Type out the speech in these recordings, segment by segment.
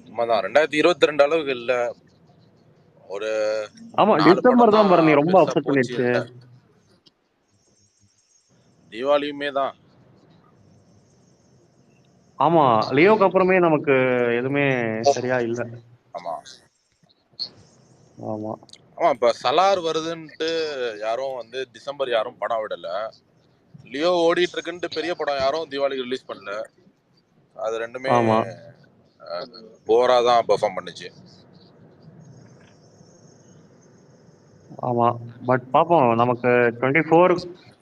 உண்மைதான். 2022 அளவுக்கு இல்ல. ஒரு ஆமா 4 படம் டிசம்பர் தான் தான் பரணி ரொம்ப பெருசா அப்செட் போச்சு பண்ணிடுச்சு. இதுல. தீபாவளியுமே தான். ஆமா லியோக்கு அப்புறமே நமக்கு எதுவுமே சரியா இல்ல. ஆமா ஆமா ஆமா. இப்ப சலார் வருதுன்ட்டு யாரும் வந்து டிசம்பர் யாரும் படம் விடல. லியோ ஓடிட்டு இருக்குன்ட்டு பெரிய படம் யாரும் தீபாவளிக்கு ரிலீஸ் பண்ணல. அது ரெண்டுமே ஆமா போரா தான் பெர்ஃபார்ம் பண்ணுச்சு. ஆமா பட் பாப்போம் நமக்கு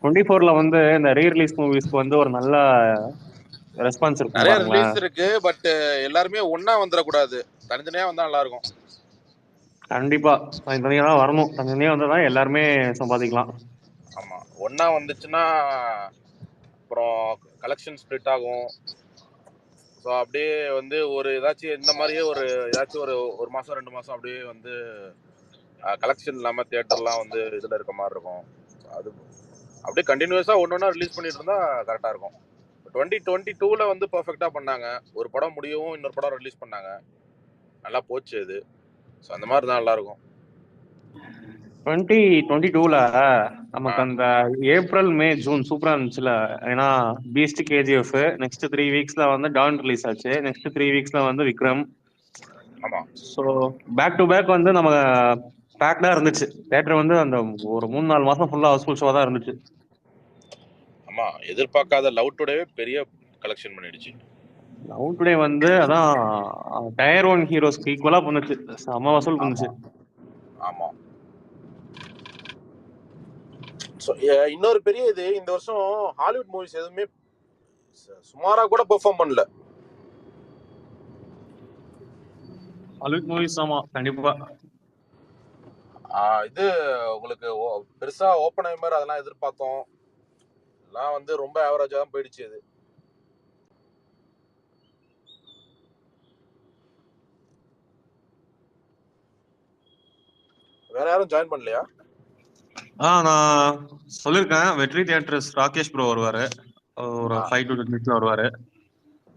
24ல வந்து இந்த ரீ ரிலீஸ் மூவிஸ்க்கு வந்து ஒரு நல்ல ரெஸ்பான்ஸ் இருக்கும் நிறைய பாருங்களேன். ரிலீஸ் இருக்கு. பட் எல்லாருமே ஒண்ணா வந்துடக்கூடாது. தனித்தனியா வந்தா நல்லா இருக்கும். கண்டிப்பா தனித்தனியா தான் வரணும். தனித்தனியா வந்தாதான் எல்லாருமே சம்பாதிக்கலாம். ஆமா ஒண்ணா வந்துச்சுன்னா அப்புறம் கலெக்ஷன் ஸ்ப்ளிட் ஆகும். ஸோ அப்படியே வந்து ஒரு ஏதாச்சும் இந்த மாதிரியே ஒரு ஏதாச்சும் ஒரு மாசம் 2 மாசம் அப்படியே வந்து கலெக்ஷன் இல்லாம தியேட்டர்லாம் வந்து இதுல இருக்க மாதிரி இருக்கும். அது அப்படியே கண்டினியூஸா ஒன்னொன்னா ரிலீஸ் பண்ணிட்டு இருந்தா கரெக்டா இருக்கும். 2022ல வந்து பெர்ஃபெக்டா பண்ணாங்க. ஒரு படம் முடியவும் இன்னொரு படம் ரிலீஸ் பண்ணாங்க. நல்லா போச்சு அது. ஸோ அந்த மாதிரி தான் நல்லா இருக்கும். 2022ல நமக்கு அந்த ஏப்ரல் மே ஜூன் சூப்பரா இருந்துச்சுல. ஏன்னா பீஸ்ட் கேஜிஎஃப் நெக்ஸ்ட் 3 வீக்ஸ்ல வந்து டான் ரிலீஸ் ஆச்சு. நெக்ஸ்ட் 3 வீக்ஸ்ல வந்து விக்ரம். ஆமா ஸோ பேக் டு பேக் வந்து நம்ம பேக்டா இருந்துச்சு தியேட்டர் வந்து. அந்த ஒரு 3-4 மாசம் ஃபுல்லா ஹவுஸ்ஃபுல் ஷோ தான் இருந்துச்சு. ஆமா எதிர்பார்க்காத லவ் டுடேவே பெரிய கலெக்ஷன் பண்ணிடுச்சு. லவ் டுடே வந்து அதான் டயர் 1 ஹீரோஸ்க்கு ஈக்குவலா பண்ணுச்சு. செம வசூல் பண்ணுச்சு. ஆமா ஸோ இன்னொரு பெரிய இது இந்த வருஷம் ஹாலிவுட் மூவிஸ் எதுவுமே சுமாரா கூட பெர்ஃபார்ம் பண்ணல. ஹாலிவுட் மூவிஸ் ஆமா கண்டிப்பா. இது உங்களுக்கு பெருசா ஓப்பன்ஹைமர் அதெல்லாம் எதிர்பார்த்தோம். எல்லாம் வந்து ரொம்ப ஆவரேஜா தான் போயிடுச்சு அது. வேற யாரும் ஜாயின் பண்ணலையா? நான் சொல்லியிருக்கேன் வெற்றி தியேட்டர்ஸ் ராகேஷ் ப்ரோ வருவாரு. ஒரு 5 to 10 minutes வருவாரு.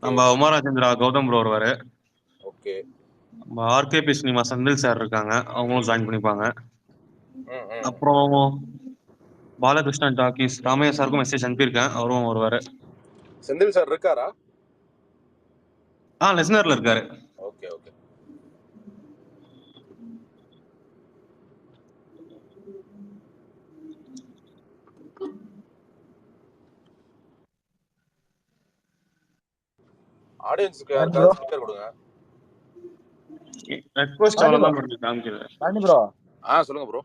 நம்ம உமாராஜேந்திரா கௌதம் ப்ரோ வருவாரு. ஓகே நம்ம ஆர்கேபி சினிமா செந்தில் சார் இருக்காங்க, அவங்களும் ஜாயின் பண்ணிப்பாங்க. ம் அப்புறம் பாலகிருஷ்ணன் டாக்கீஸ் ராமையா சாருக்கும் மெசேஜ் அனுப்பியிருக்கேன், அவரும் வருவாரு. செந்தில் சார் இருக்காரா? லிசனர்ல இருக்காரு. ஓகே ஓகே ஆடியன்ஸ்க்கு யாருக்காவது ஸ்பீக்கர் கொடுங்க. ரெக்வெஸ்ட் அவ்வளவுதான் பண்ணி காமிக்குது. பரணி ப்ரோ சொல்லுங்க ப்ரோ.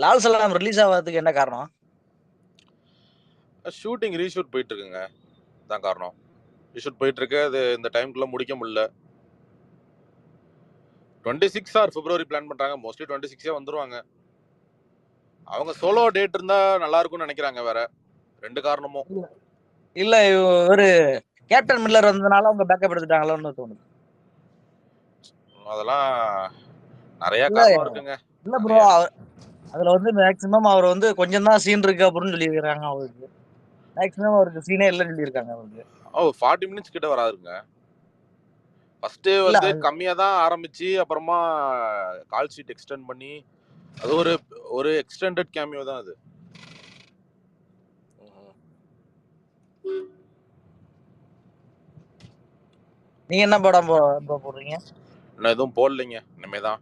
லால் சலாம் ரிலீஸ் ஆகாததுக்கு என்ன காரணம்? ஷூட்டிங் ரீஷூட் போயிட்டு இருக்குங்க, தான் காரணம். ரீஷூட் போயிட்டு இருக்கு. அது இந்த டைம்குள்ள முடிக்க முடியல. 26 ஆர் பிப்ரவரி பிளான் பண்றாங்க. மோஸ்ட்லி 26 வந்துருவாங்க. அவங்க சோலோ டேட் இருந்தா நல்லா இருக்கும்னு நினைக்கிறாங்க. வேற 2 காரணமும் இல்ல ஒரு கேப்டன் மில்லர் வந்ததுனால அவங்க பேக்கப் எடுத்துட்டாங்களோன்னு தோணுது. அதெல்லாம் நிறைய காரணம் இருக்குங்க. இல்ல ப்ரோ அதுல வந்து மேக்சிமம் அவர் வந்து கொஞ்சம் தான் சீன் இருக்கு அப்படின்னு சொல்லியிருக்காங்க. அவருக்கு மேக்சிமம் அவருக்கு சீனே இல்லைன்னு சொல்லியிருக்காங்க. அவருக்கு 40 மினிட்ஸ் கிட்ட வராதுங்க. ஃபர்ஸ்ட் வந்து கம்மியா தான் ஆரம்பிச்சு அப்புறமா கால் ஷீட் எக்ஸ்டெண்ட் பண்ணி அது ஒரு எக்ஸ்டெண்டட் கேமியோ தான் அது. நீங்க என்ன படம் போடுறீங்க? நான் எதுவும் போடலைங்க. இனிமே தான்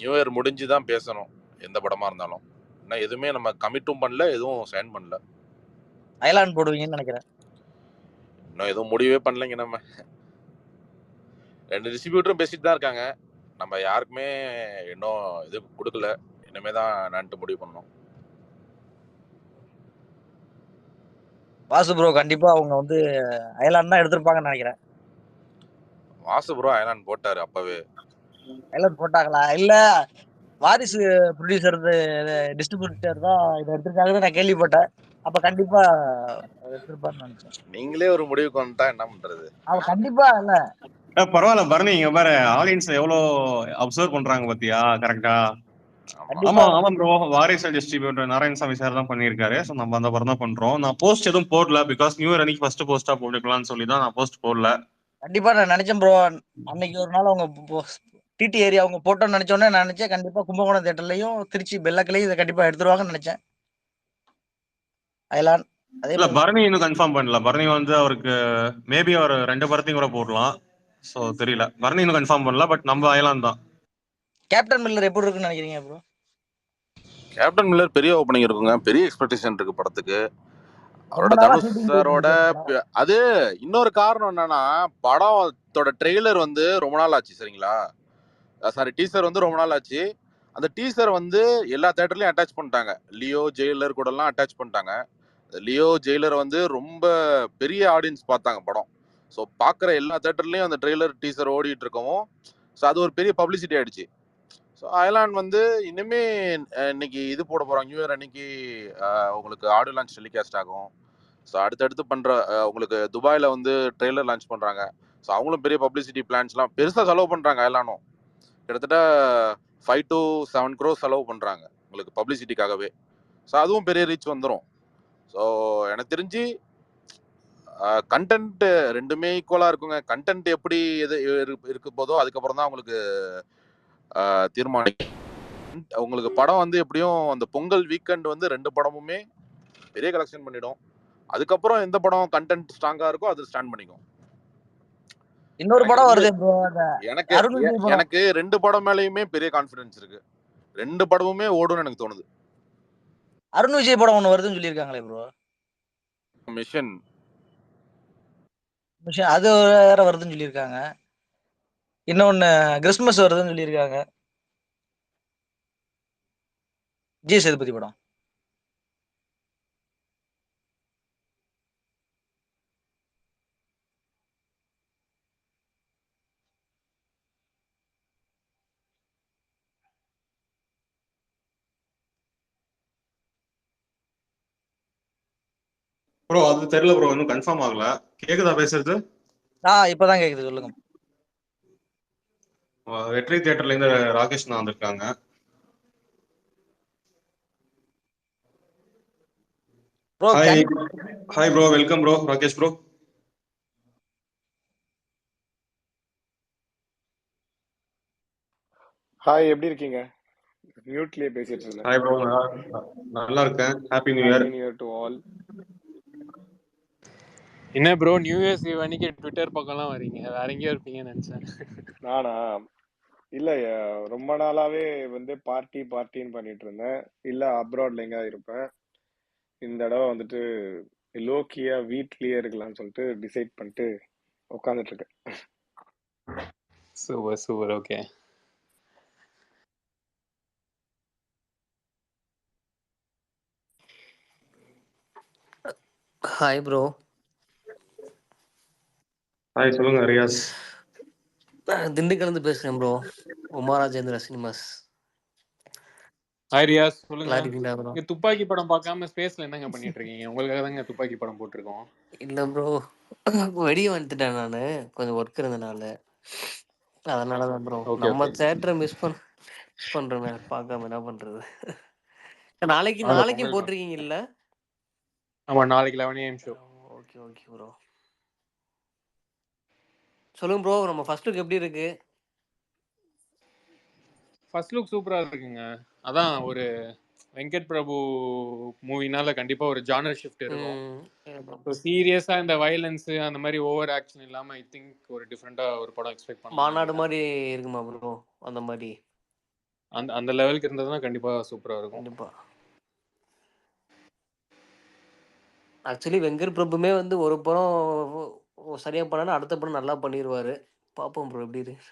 நியூ இயர் முடிஞ்சுதான் பேசணும். எந்த படமா இருந்தாலும் நான் எதுவுமே நம்ம கமிட்டும் பண்ணல, எதுவும் சைன் பண்ணல. ஐலாண்ட் போடுவீங்கன்னு நினைக்கிறேன். இன்னும் எதுவும் முடிவே பண்ணலைங்க. நம்ம 2 டிஸ்ட்ரிபியூட்டரும் பேசிட்டு தான் இருக்காங்க. நம்ம யாருக்குமே இன்னும் இது கொடுக்கல. இனிமே தான் நான் முடிவு பண்ணணும். வாசு ப்ரோ கண்டிப்பா அவங்க வந்து ஐலாண்ட் தான் எடுத்திருப்பாங்கன்னு நினைக்கிறேன். வாசு ப்ரோ ஐலாண்ட் போட்டாரு அப்பவே. ஐலாண்ட் போட்டாங்களா? இல்ல வாரிசு ப்ரொடியூசர் டிஸ்ட்ரிபியூட்டர் தான் இதை எடுத்திருக்காங்கன்னு நான் கேள்விப்பட்டேன். அப்ப கண்டிப்பா எடுத்திருப்பாருன்னு நினைச்சேன். நீங்களே ஒரு முடிவுக்கு வந்துட்டா என்ன பண்றது? அவ கண்டிப்பா இல்ல பரவாயில்ல பரணி, இங்க பாரு ஆடியன்ஸ் எவ்வளவு அப்சர்வ் பண்றாங்க பாத்தியா? கரெக்டா. ஆமா ஆமா ப்ரோ, வாரிசு டிஸ்ட்ரிபியூட்டர் நாராயணசாமி சார் தான் பண்ணியிருக்காரு. ஸோ நம்ம அந்த படம் தான் பண்றோம். நான் போஸ்ட் எதுவும் போடல, பிகாஸ் நியூ இயர் அன்னைக்கு ஃபர்ஸ்ட் போஸ்டா போட்டுக்கலாம்னு சொல்லி தான் நான் போஸ்ட் போடல. கண்டிப்பா நான் நினைச்சேன் ப்ரோ. அன்னைக்கு ஒரு நாள் அவங்க டிடி ஏரியா அவங்க போட்டோன்னு நினைச்ச உடனே நான் நினைச்சேன் கண்டிப்பா கும்பகோணம் தேட்டர்லயும் திருச்சி பெல்லாக்கிலையும் இதை கண்டிப்பா எடுத்துருவாங்கன்னு நினைச்சேன். அயலான் அதே இல்ல மாதிரி பரணி இன்னும் கன்ஃபார்ம் பண்ணல. பரணி வந்து அவருக்கு மேபி அவர் 2 படத்தையும் கூட போடலாம். சோ தெரியல. பரணி இன்னும் கன்ஃபார்ம் பண்ணல. பட் நம்ம அயலான் தான். கேப்டன் மில்லர் எப்படி இருக்குன்னு நினைக்கிறீங்க ப்ரோ? கேப்டன் மில்லர் பெரிய ஓப்பனிங் இருக்குங்க, பெரிய எக்ஸ்பெக்டேஷன் இருக்கு படத்துக்கு. ரொம்ப அவரோட நாளா தனுஷ் ஷூட்டிங் போயிட்டு சாரோட இருக்கு. அது இன்னொரு காரணம் என்னன்னா, படத்தோட ட்ரெய்லர் வந்து ரொம்ப நாள் ஆச்சு சரிங்களா. சாரி, டீசர் வந்து ரொம்ப நாள் ஆச்சு. அந்த டீசர் வந்து எல்லா தேட்டர்லயும் அட்டாச் பண்ணிட்டாங்க. லியோ ஜெயிலர் கூட எல்லாம் அட்டாச் பண்ணிட்டாங்க. லியோ ஜெயிலர் வந்து ரொம்ப பெரிய ஆடியன்ஸ் பார்த்தாங்க படம். ஸோ பார்க்குற எல்லா தேட்டர்லயும் அந்த ட்ரெய்லர் டீசர் ஓடிட்டு இருக்கவும், ஸோ அது ஒரு பெரிய பப்ளிசிட்டி ஆயிடுச்சு. ஸோ அயலான் வந்து இனிமே இன்னைக்கு இது போட போறாங்க, நியூ இயர் அன்னைக்கு உங்களுக்கு ஆடியோ லான்ச் டெலிகாஸ்ட் ஆகும். ஸோ அடுத்தடுத்து பண்ற உங்களுக்கு துபாயில வந்து ட்ரெய்லர் லான்ச் பண்றாங்க. ஸோ அவங்களும் பெரிய பப்ளிசிட்டி பிளான்ஸ்லாம் பெருசா செலவு பண்றாங்க. அயலானும் கிட்டத்தட்ட 5 to 7 crore செலவு பண்றாங்க உங்களுக்கு பப்ளிசிட்டிக்காகவே. ஸோ அதுவும் பெரிய ரீச் வந்துடும். ஸோ எனக்கு தெரிஞ்சு கண்டென்ட் ரெண்டுமே ஈக்குவலா இருக்குங்க. கண்டென்ட் எப்படி எது இருக்கு போதோ அதுக்கப்புறம் தான் உங்களுக்கு தீர்மானிக்கும். உங்களுக்கு படம் வந்து எப்படியும் அந்த பொங்கல் வீக்கெண்ட் வந்து 2 படமுமே பெரிய கலெக்ஷன் பண்ணிடும். அதுக்கப்புறம் எந்த படம் கண்டென்ட் ஸ்ட்ராங்கா இருக்கோ அது ஸ்டாண்ட் பண்ணிக்கும். இன்னொரு எனக்கு படம் வந்து வருது ப்ரோ, எனக்கு அருண் விஜய் படம். எனக்கு 2 படம் மேலேயுமே பெரிய கான்ஃபிடன்ஸ் இருக்கு. 2 படமுமே ஓடும்னு எனக்கு தோணுது. அருண் விஜய் படம் ஒண்ணு வருதுன்னு சொல்லியிருக்காங்களே ப்ரோ. மிஷன் அது வேற வருதுன்னு சொல்லியிருக்காங்க. இன்னொன்னு கிறிஸ்துமஸ் வருதுன்னு சொல்லியிருக்காங்க. விஜய் சேதுபதி படம். ப்ரோ அது தெரியல ப்ரோ, இன்னும் கன்ஃபார்ம் ஆகல. கேக்குதா பேசுறது? இப்பதான் கேக்குது, சொல்லுங்க. வெற்றி தியேட்டர்ல இருந்து ராகேஷ் நான் வந்திருக்காங்க. Bro hi hi bro, welcome bro. Rakesh bro. Hi, எப்படி இருக்கீங்க? மியூட்லயே பேசிட்டு இருந்தேன். ஹாய் ப்ரோ, நல்லா இருக்கேன். Happy new year. Happy new year to all. என்ன ப்ரோ நியூ இயர்ஸ் ஈவ் அன்னைக்கு ட்விட்டர் பக்கம்லாம் வரீங்க, வேற எங்கேயோ இருப்பீங்கன்னு நினைச்சேன். நானா? இல்ல, ரொம்ப நாளாவே வந்து பார்ட்டின்னு பண்ணிட்டு இருந்தேன். இல்ல அப்ராட்ல எங்க இருப்பேன். இந்த தடவை வந்துட்டு லோக்கியா வீட்லயே இருக்கலாம்னு சொல்லிட்டு டிசைட் பண்ணிட்டு உட்காந்துட்டு இருக்கேன். Super super, okay. Hi bro. Hi, சொல்லுங்க ரியாஸ். திண்டுக்கல்லேருந்து பேசுகிறேன் ப்ரோ. உமாராஜேந்திர சினிமாஸ். ஹாய் ரியாஸ், சொல்லுங்க. நல்லா இருக்கீங்களா ப்ரோ? நீங்க துப்பாக்கி படம் பார்க்காம ஸ்பேஸ்ல என்னங்க பண்ணிட்டு இருக்கீங்க? உங்களுக்காக தாங்க துப்பாக்கி படம் போட்டிருக்கோம். இல்லை ப்ரோ, வெளியே வந்துட்டேன் நான், கொஞ்சம் ஒர்க் இருந்தனால. அதனால தான் ப்ரோ. ஓகே நம்ம ஓகே. தேட்டரை மிஸ் பண்ணுறோமே, பார்க்காம என்ன பண்ணுறது. அந்த நாளைக்கும் பொங்கல் போட்டிருக்கீங்கல்ல? ஆமா, நாளைக்கு 11 AM show. Okay okay bro. சொல்லுங்க ப்ரோ, நம்ம ஃபர்ஸ்ட் லுக் எப்படி இருக்கு? ஃபர்ஸ்ட் லுக் சூப்பரா இருக்குங்க. அதான் ஒரு வெங்கட் பிரபு மூவினால கண்டிப்பா ஒரு ஜானர் ஷிஃப்ட் இருக்கும். ஸோ சீரியஸா இந்த வயலன்ஸ் அந்த மாதிரி ஓவர் ஆக்ஷன் இல்லாம ஐ திங்க் ஒரு டிஃப்ரெண்டா ஒரு படம் எக்ஸ்பெக்ட் பண்ணலாம். மாநாடு மாதிரி இருக்குமா ப்ரோ? அந்த மாதிரி அந்த அந்த லெவலுக்கு இருந்ததுன்னா கண்டிப்பா சூப்பரா இருக்கும். கண்டிப்பா. ஆக்சுவலி வெங்கட் பிரபுமே வந்து ஒரு படம் சரியா பண்ணாலும் அடுத்த படம் நல்லா பண்ணிடுவாரு. பார்ப்போம் ப்ரோ எப்படி இருக்கு.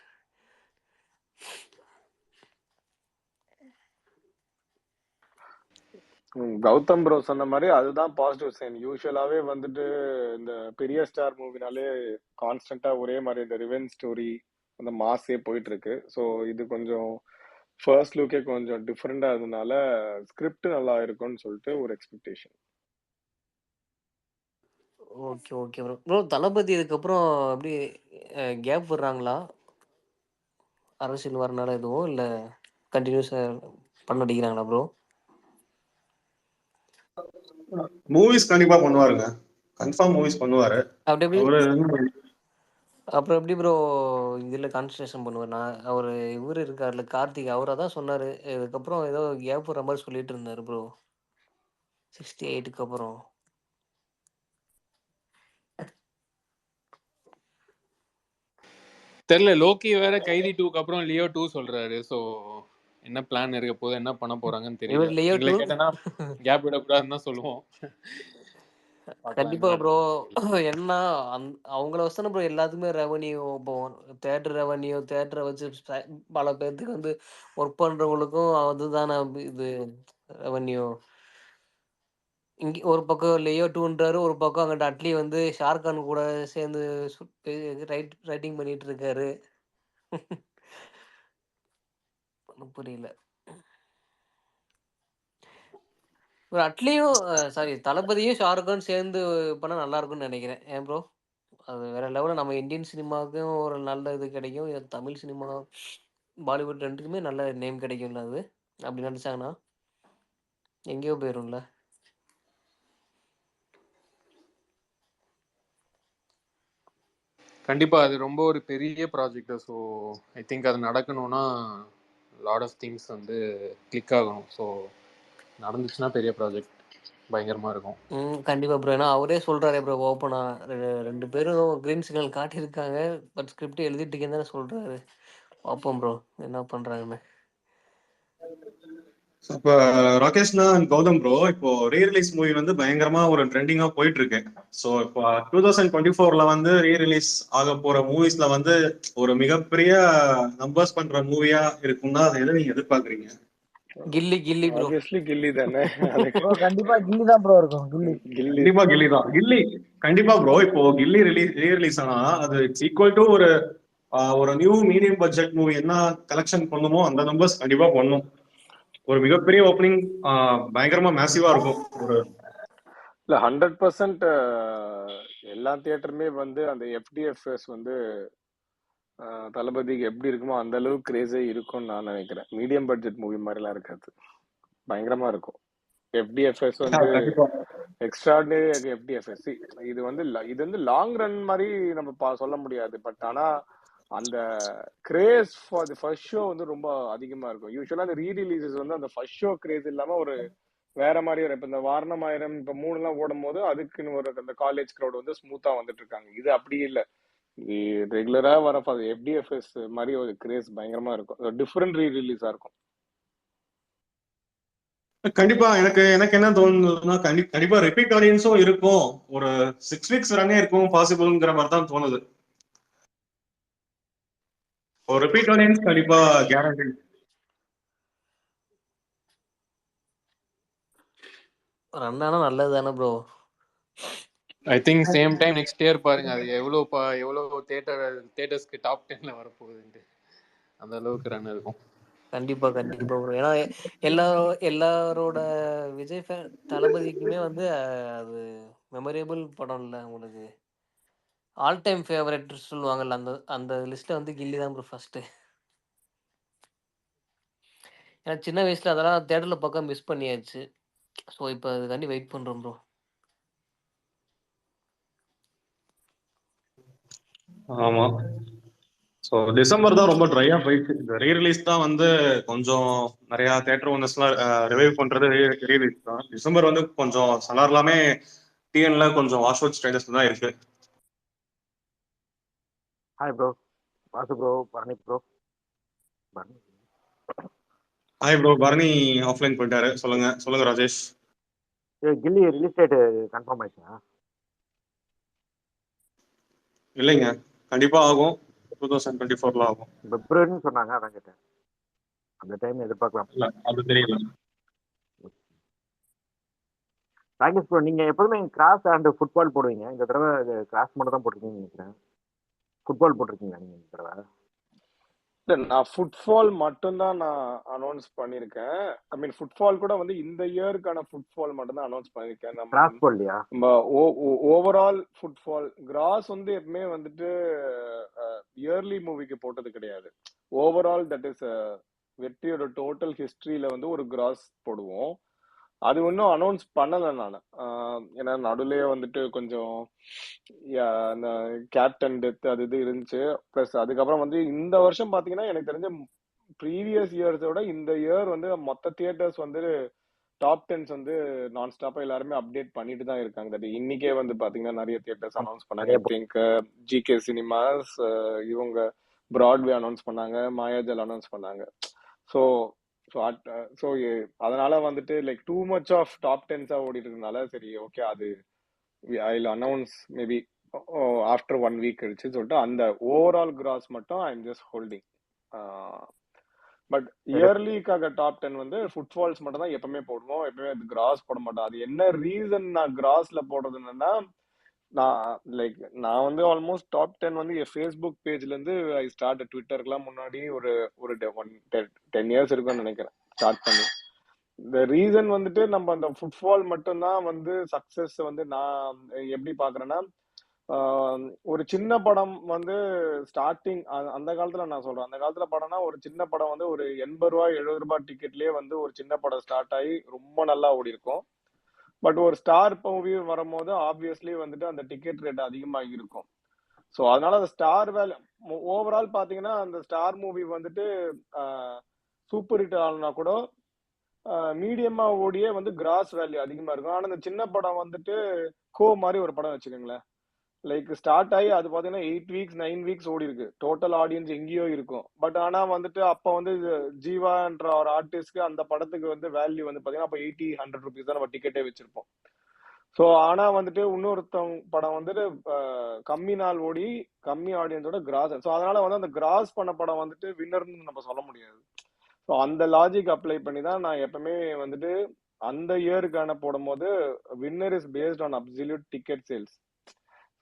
கௌதம் ப்ரோ சொன்ன மாதிரி அதுதான் பாசிட்டிவ் சைன். யூஸ்வலாவே வந்துட்டு இந்த பெரிய ஸ்டார் மூவினாலே கான்ஸ்டன்டா ஒரே மாதிரி இந்த ரிவெஞ்ச் ஸ்டோரி அந்த மாஸே போயிட்டு இருக்கு. ஸோ இது கொஞ்சம் ஃபர்ஸ்ட் லுக்கே கொஞ்சம் டிஃப்ரெண்டா இருந்ததுனால ஸ்கிரிப்ட் நல்லா இருக்கும்னு சொல்லிட்டு ஒரு எக்ஸ்பெக்டேஷன். Okay okay bro. Bro Thalapathy இதுக்கப்புறம் எப்படி கேப் விடுறாங்களா? அரசியல் வரனால எதுவும் இல்லை, கண்டினியூஸாக பண்ண அடிக்கிறாங்களா ப்ரோ? மூவிஸ் கண்டிப்பா பண்ணுவாருங்க. கன்ஃபார்ம் மூவிஸ் பண்ணுவாரு. அப்படி எப்படி? அவரு அப்புறம் எப்படி ப்ரோ இதில் கான்சன்ட்ரேஷன் பண்ணுவேன் நான்? அவர் இவர் இருக்கார்ல கார்த்திக், அவரை தான் சொன்னார். இதுக்கப்புறம் ஏதோ கேப் வர மாதிரி சொல்லிட்டு இருந்தார் ப்ரோ 68க்கு அப்புறம். தெரியல, லோக்கி வேற கைதி 2க்கு அப்புறம் லியோ 2 சொல்றாரு. ஸோ என்ன பிளான் இருக்க போது, என்ன பண்ண போறாங்கன்னு தெரியல. இவர் லியோ எங்களை 2 கேட்டனா கேப் விடக்கூடாதுன்னு தான் சொல்லுவோம். பார்க்கலாம் கண்டிப்பா என்ன ப்ரோ. நடக்குதுன்னு தெரியல. என்ன அவங்கள வச்சுதானே ப்ரோ எல்லாத்துக்குமே ரெவன்யூ போவோம். தேட்டர் ரெவன்யூ, தேட்டரை வச்சு பல பேர்த்துக்கு வந்து ஒர்க் பண்றவங்களுக்கும் அதுதானே இது ரெவன்யூ. இங்கே ஒரு பக்கம் லியோ டூன்றாரு, ஒரு பக்கம் அங்கிட்ட அட்லி வந்து ஷாருக்கான் கூட சேர்ந்து ரைட்டிங் பண்ணிட்டு இருக்காரு. ஒண்ணும் புரியல. ஒரு அட்லியும் சாரி தளபதியும் ஷாருக்கான் சேர்ந்து பண்ணா நல்லா இருக்கும்னு நினைக்கிறேன். ஏன் ப்ரோ? அது வேற லெவலில் நம்ம இந்தியன் சினிமாவுக்கும் ஒரு நல்ல இது கிடைக்கும். தமிழ் சினிமா, பாலிவுட் ரெண்டுக்குமே நல்ல நேம் கிடைக்கும்ல அது. அப்படி நினச்சாங்கன்னா எங்கேயோ போயிரும்ல. கண்டிப்பா அது ரொம்ப ஒரு பெரிய ப்ராஜெக்ட். ஸோ ஐ திங்க் அது நடக்கணும்னா லாட் ஆஃப் திங்ஸ் வந்து கிளிக் ஆகணும். ஸோ நடந்துச்சுன்னா பெரிய ப்ராஜெக்ட் பயங்கரமா இருக்கும். கண்டிப்பா ப்ரோ. ஏன்னா அவரே சொல்றாரு ப்ரோ ஓப்பனா, 2 பேரும் கிரீன் சிக்னல் காட்டியிருக்காங்க, பட் ஸ்கிரிப்ட் எழுதிட்டு இருக்கேன்னு தானே சொல்றாரு. பார்ப்போம் ப்ரோ என்ன பண்றாங்கன்னு. இப்போ ராகேஷ்னா கௌதம் ப்ரோ, இப்போ ரீ ரிலீஸ் மூவி வந்து பயங்கரமா ஒரு ட்ரெண்டிங்கா போயிட்டு இருக்கு. ஸோ இப்போ 2024ல வந்து ரீ ரிலீஸ் ஆக போற மூவிஸ்ல வந்து ஒரு மிகப்பெரிய நம்பர்ஸ் பண்ற மூவியா இருக்கும்னா அதை எதை நீங்க எதிர்பார்க்குறீங்க? கில்லி ப்ரோ. ஆப்வியஸ்லி கில்லி தானே. அதுக்கு ப்ரோ கண்டிப்பா கில்லி தான் ப்ரோ இருக்கும். கில்லி கில்லி. கண்டிப்பா கில்லி தான். கில்லி கண்டிப்பா ப்ரோ. இப்போ கில்லி ரீ ரிலீஸ் ஆனா அது ஈக்குவல் டு ஒரு நியூ மீடியம் பட்ஜெட் மூவி என்ன கலெக்ஷன் பண்ணுமோ அந்த நம்பர்ஸ் கண்டிப்பா பண்ணும். ஒரு மிகப்பெரிய ஓப்பனிங் பயங்கரமா மேசிவா இருக்கும். ஒரு இல்ல 100% எல்லா தியேட்டருமே வந்து அந்த FDFS வந்து தளபதிக்கு எப்படி இருக்குமோ அந்த அளவுக்கு கிரேஸே இருக்கும்னு நான் நினைக்கிறேன். மீடியம் பட்ஜெட் மூவி மாதிரிலாம் இருக்காது, பயங்கரமா இருக்கும். FDFS வந்து கண்டிப்பா எக்ஸ்ட்ராடினரி FDFS. இது வந்து லாங் ரன் மாதிரி நம்ம சொல்ல முடியாது. பட் ஆனா அந்த grace for the first show வந்து ரொம்ப அதிகமா இருக்கும். யூஸ்வலா அந்த ரீ ரிலீசஸ் வந்து அந்த ஃபர்ஸ்ட் ஷோ கிரேஸ் இல்லாம ஒரு வேற மாதிரி வரும். இப்ப இந்த வாரணமாயிரம் இப்ப 3 ஓடும் போது அதுக்குன்னு ஒரு அந்த காலேஜ் கிரௌட் வந்து ஸ்மூத்தா வந்துட்டு இருக்காங்க. இது அப்படி இல்லை, ரெகுலரா வர FDFS மாதிரி ஒரு கிரேஸ் பயங்கரமா இருக்கும். டிஃப்ரெண்ட் ரீ ரிலீஸா இருக்கும். கண்டிப்பா எனக்கு எனக்கு என்ன தோணுதுன்னா கண்டிப்பா ரிப்பீட் ஆடியன்ஸும் இருக்கும். ஒரு 6 வீக்ஸ் ரன்னே இருக்கும் பாசிபிள்ங்கிற மாதிரி தான் தோணுது. ஒரு ரிப்பீட் ஆடியன்ஸ் கண்டிப்பா கேரண்டி. ரன் ஆனா நல்லது தானே bro. I think same time next year பாருங்க அது எவ்வளோ தேட்டர்ஸ்க்கு டாப் 10ல வரப்போகுதுன்ட்டு அந்த அளவுக்கு ரன் இருக்கும். கண்டிப்பா ப்ரோ. ஏன்னா எல்லாரோட விஜய் ஃபேன் தளபதிக்குமே வந்து அது மெமரேபிள் படம் இல்லை உங்களுக்கு. ஆல் டைம் ஃபேவரட் சொல்லுவாங்கல்ல, அந்த அந்த லிஸ்ட்ல வந்து கில்லி தான் ப்ரோ ஃபர்ஸ்ட். ஏன்னா சின்ன வயசுல அதெல்லாம் தேட்டர்ல பக்கம் மிஸ் பண்ணியாச்சு. ஸோ இப்போ அதுக்காண்டி வெயிட் பண்றோம் ப்ரோ. ஆமா. ஸோ டிசம்பர் தான் ரொம்ப ட்ரையா போயிடுச்சு. இந்த ரீ ரிலீஸ் தான் வந்து கொஞ்சம் நிறைய தேட்டர் ஓனர்ஸ்லாம் ரிவைவ் பண்றது ரீ ரிலீஸ் தான். டிசம்பர் வந்து கொஞ்சம் சலார் எல்லாமே டிஎன்ல கொஞ்சம் வாஷ் அவுட் ஸ்டேட்டஸ் தான் இருக்கு. Hi bro, Vasu bro, Bharani bro. Hi bro, Bharani offline போயிட்டாரு. சொல்லுங்க ராஜேஷ். கில்லி ரிலீஸ் டேட் கன்ஃபார்ம் ஆயிடுச்சா? இல்லைங்க, கண்டிப்பா ஆகும். 2024ல ஆகும். பிப்ரவரின்னு சொன்னாங்க, அதான் கேட்டேன். அந்த டைம் எதிர்பார்க்கலாம். இல்ல அது தெரியல. ராகேஷ் ப்ரோ, நீங்க எப்போதுமே கிராஸ் அண்ட் ஃபுட்பால் போடுவீங்க. இந்த தடவை கிராஸ் மட்டும் தான் போட்டிருக்கீங்கன்னு நினைக்கிறேன். ஃபுட்பால் போட்டிருக்கீங்களா நீங்க இந்த தடவை? இல்ல, நான் ஃபுட்பால் மட்டும்தான் நான் அனௌன்ஸ் பண்ணிருக்கேன். ஐ மீன் ஃபுட்பால் கூட வந்து இந்த இயருக்கான ஃபுட்பால் மட்டும் தான் அனௌன்ஸ் பண்ணிருக்கேன். கிராஸ் போடலையா? நம்ம ஓவரால் ஃபுட்பால் கிராஸ் வந்து எப்பவுமே வந்துட்டு இயர்லி மூவிக்கு போட்டது கிடையாது. ஓவரால் தட் இஸ் வெற்றியோட டோட்டல் ஹிஸ்டரியில வந்து ஒரு கிராஸ் போடுவோம். அது இன்னும் அனௌன்ஸ் பண்ணல நான். ஏன்னா நடுவுலயே வந்துட்டு கொஞ்சம் அந்த கேப்டன் டெத் அது இது இருந்துச்சு. பிளஸ் அதுக்கப்புறம் வந்து இந்த வருஷம் பாத்தீங்கன்னா எனக்கு தெரிஞ்ச ப்ரீவியஸ் இயர்ஸோட இந்த இயர் வந்து மொத்த தியேட்டர்ஸ் வந்து டாப் டென்ஸ் வந்து நான் ஸ்டாப்பா எல்லாருமே அப்டேட் பண்ணிட்டு தான் இருக்காங்க. தட் இன்னைக்கே வந்து பாத்தீங்கன்னா நிறைய தியேட்டர்ஸ் அனௌன்ஸ் பண்ணாங்க. நிறைய ஐ திங்க் ஜிகே சினிமாஸ், இவங்க பிராட்வே அனௌன்ஸ் பண்ணாங்க, மாயாஜல் அனௌன்ஸ் பண்ணாங்க. ஸோ ஸோ ஸோ அதனால வந்துட்டு like too much of top டென்ஸா ஓடிட்டு இருக்கனால சரி ஓகே அது I announce maybe after 1 week கழிச்சு சொல்லிட்டு அந்த ஓவரால் கிராஸ் மட்டும் I am just holding. But இயர்லிக்காக டாப் 10 வந்து ஃபுட்ஃபால்ஸ் மட்டும் தான் எப்பவுமே போடுவோம். எப்பவுமே அது கிராஸ் போட மாட்டோம். அது என்ன ரீசன் நான் கிராஸ்ல போடுறது என்னன்னா, நான் வந்து ஆல்மோஸ்ட் டாப் 10 வந்து என் ஃபேஸ்புக் பேஜ்ல இருந்து ஐ ஸ்டார்ட் ட்விட்டருக்குலாம் முன்னாடி ஒரு ஒரு 10 இயர்ஸ் இருக்கும்னு நினைக்கிறேன் ஸ்டார்ட் பண்ணி. இந்த ரீசன் வந்துட்டு நம்ம அந்த ஃபுட்பால் மட்டும்தான் வந்து சக்சஸ் வந்து நான் எப்படி பாக்குறேன்னா, ஒரு சின்ன படம் வந்து ஸ்டார்டிங் அந்த காலத்துல நான் சொல்றேன், அந்த காலத்துல படம்னா ஒரு சின்ன படம் வந்து ஒரு 80 ரூபாய் 70 ரூபாய் டிக்கெட்லயே வந்து ஒரு சின்ன படம் ஸ்டார்ட் ஆகி ரொம்ப நல்லா ஓடி இருக்கும். பட் ஒரு ஸ்டார் மூவி வரும்போது ஆப்வியஸ்லி வந்துட்டு அந்த டிக்கெட் ரேட் அதிகமா இருக்கும். ஸோ அதனால அந்த ஸ்டார் வேல்யூ ஓவரால் பாத்தீங்கன்னா அந்த ஸ்டார் மூவி வந்துட்டு சூப்பர் ஹிட் ஆனா கூட மீடியமா ஓடியே வந்து கிராஸ் வேல்யூ அதிகமா இருக்கும். ஆனா இந்த சின்ன படம் வந்துட்டு மாதிரி ஒரு படம் வச்சுக்கோங்களேன், லைக் ஸ்டார்ட் ஆகி அது பாத்தீங்கன்னா 8 வீக்ஸ் 9 வீக்ஸ் ஓடி இருக்கு, டோட்டல் ஆடியன்ஸ் எங்கேயோ இருக்கும். பட் ஆனா வந்துட்டு அப்ப வந்து ஜீவான்ற ஒரு ஆர்டிஸ்ட்க்கு அந்த படத்துக்கு வந்து வேல்யூ வந்து பாத்தீங்கன்னா அப்ப 80-100 ருபீஸ் தான் நம்ம டிக்கெட்டே வச்சிருப்போம். ஸோ ஆனா வந்துட்டு இன்னொருத்தவங்க படம் வந்துட்டு கம்மி நாள் ஓடி கம்மி ஆடியன்ஸோட கிராஸ். ஸோ அதனால வந்து அந்த கிராஸ் பண்ண படம் வந்துட்டு வின்னர்னு நம்ம சொல்ல முடியாது. ஸோ அந்த லாஜிக் அப்ளை பண்ணி தான் நான் எப்பவுமே வந்துட்டு அந்த இயருக்கான போடும்போது winner is based on absolute ticket sales.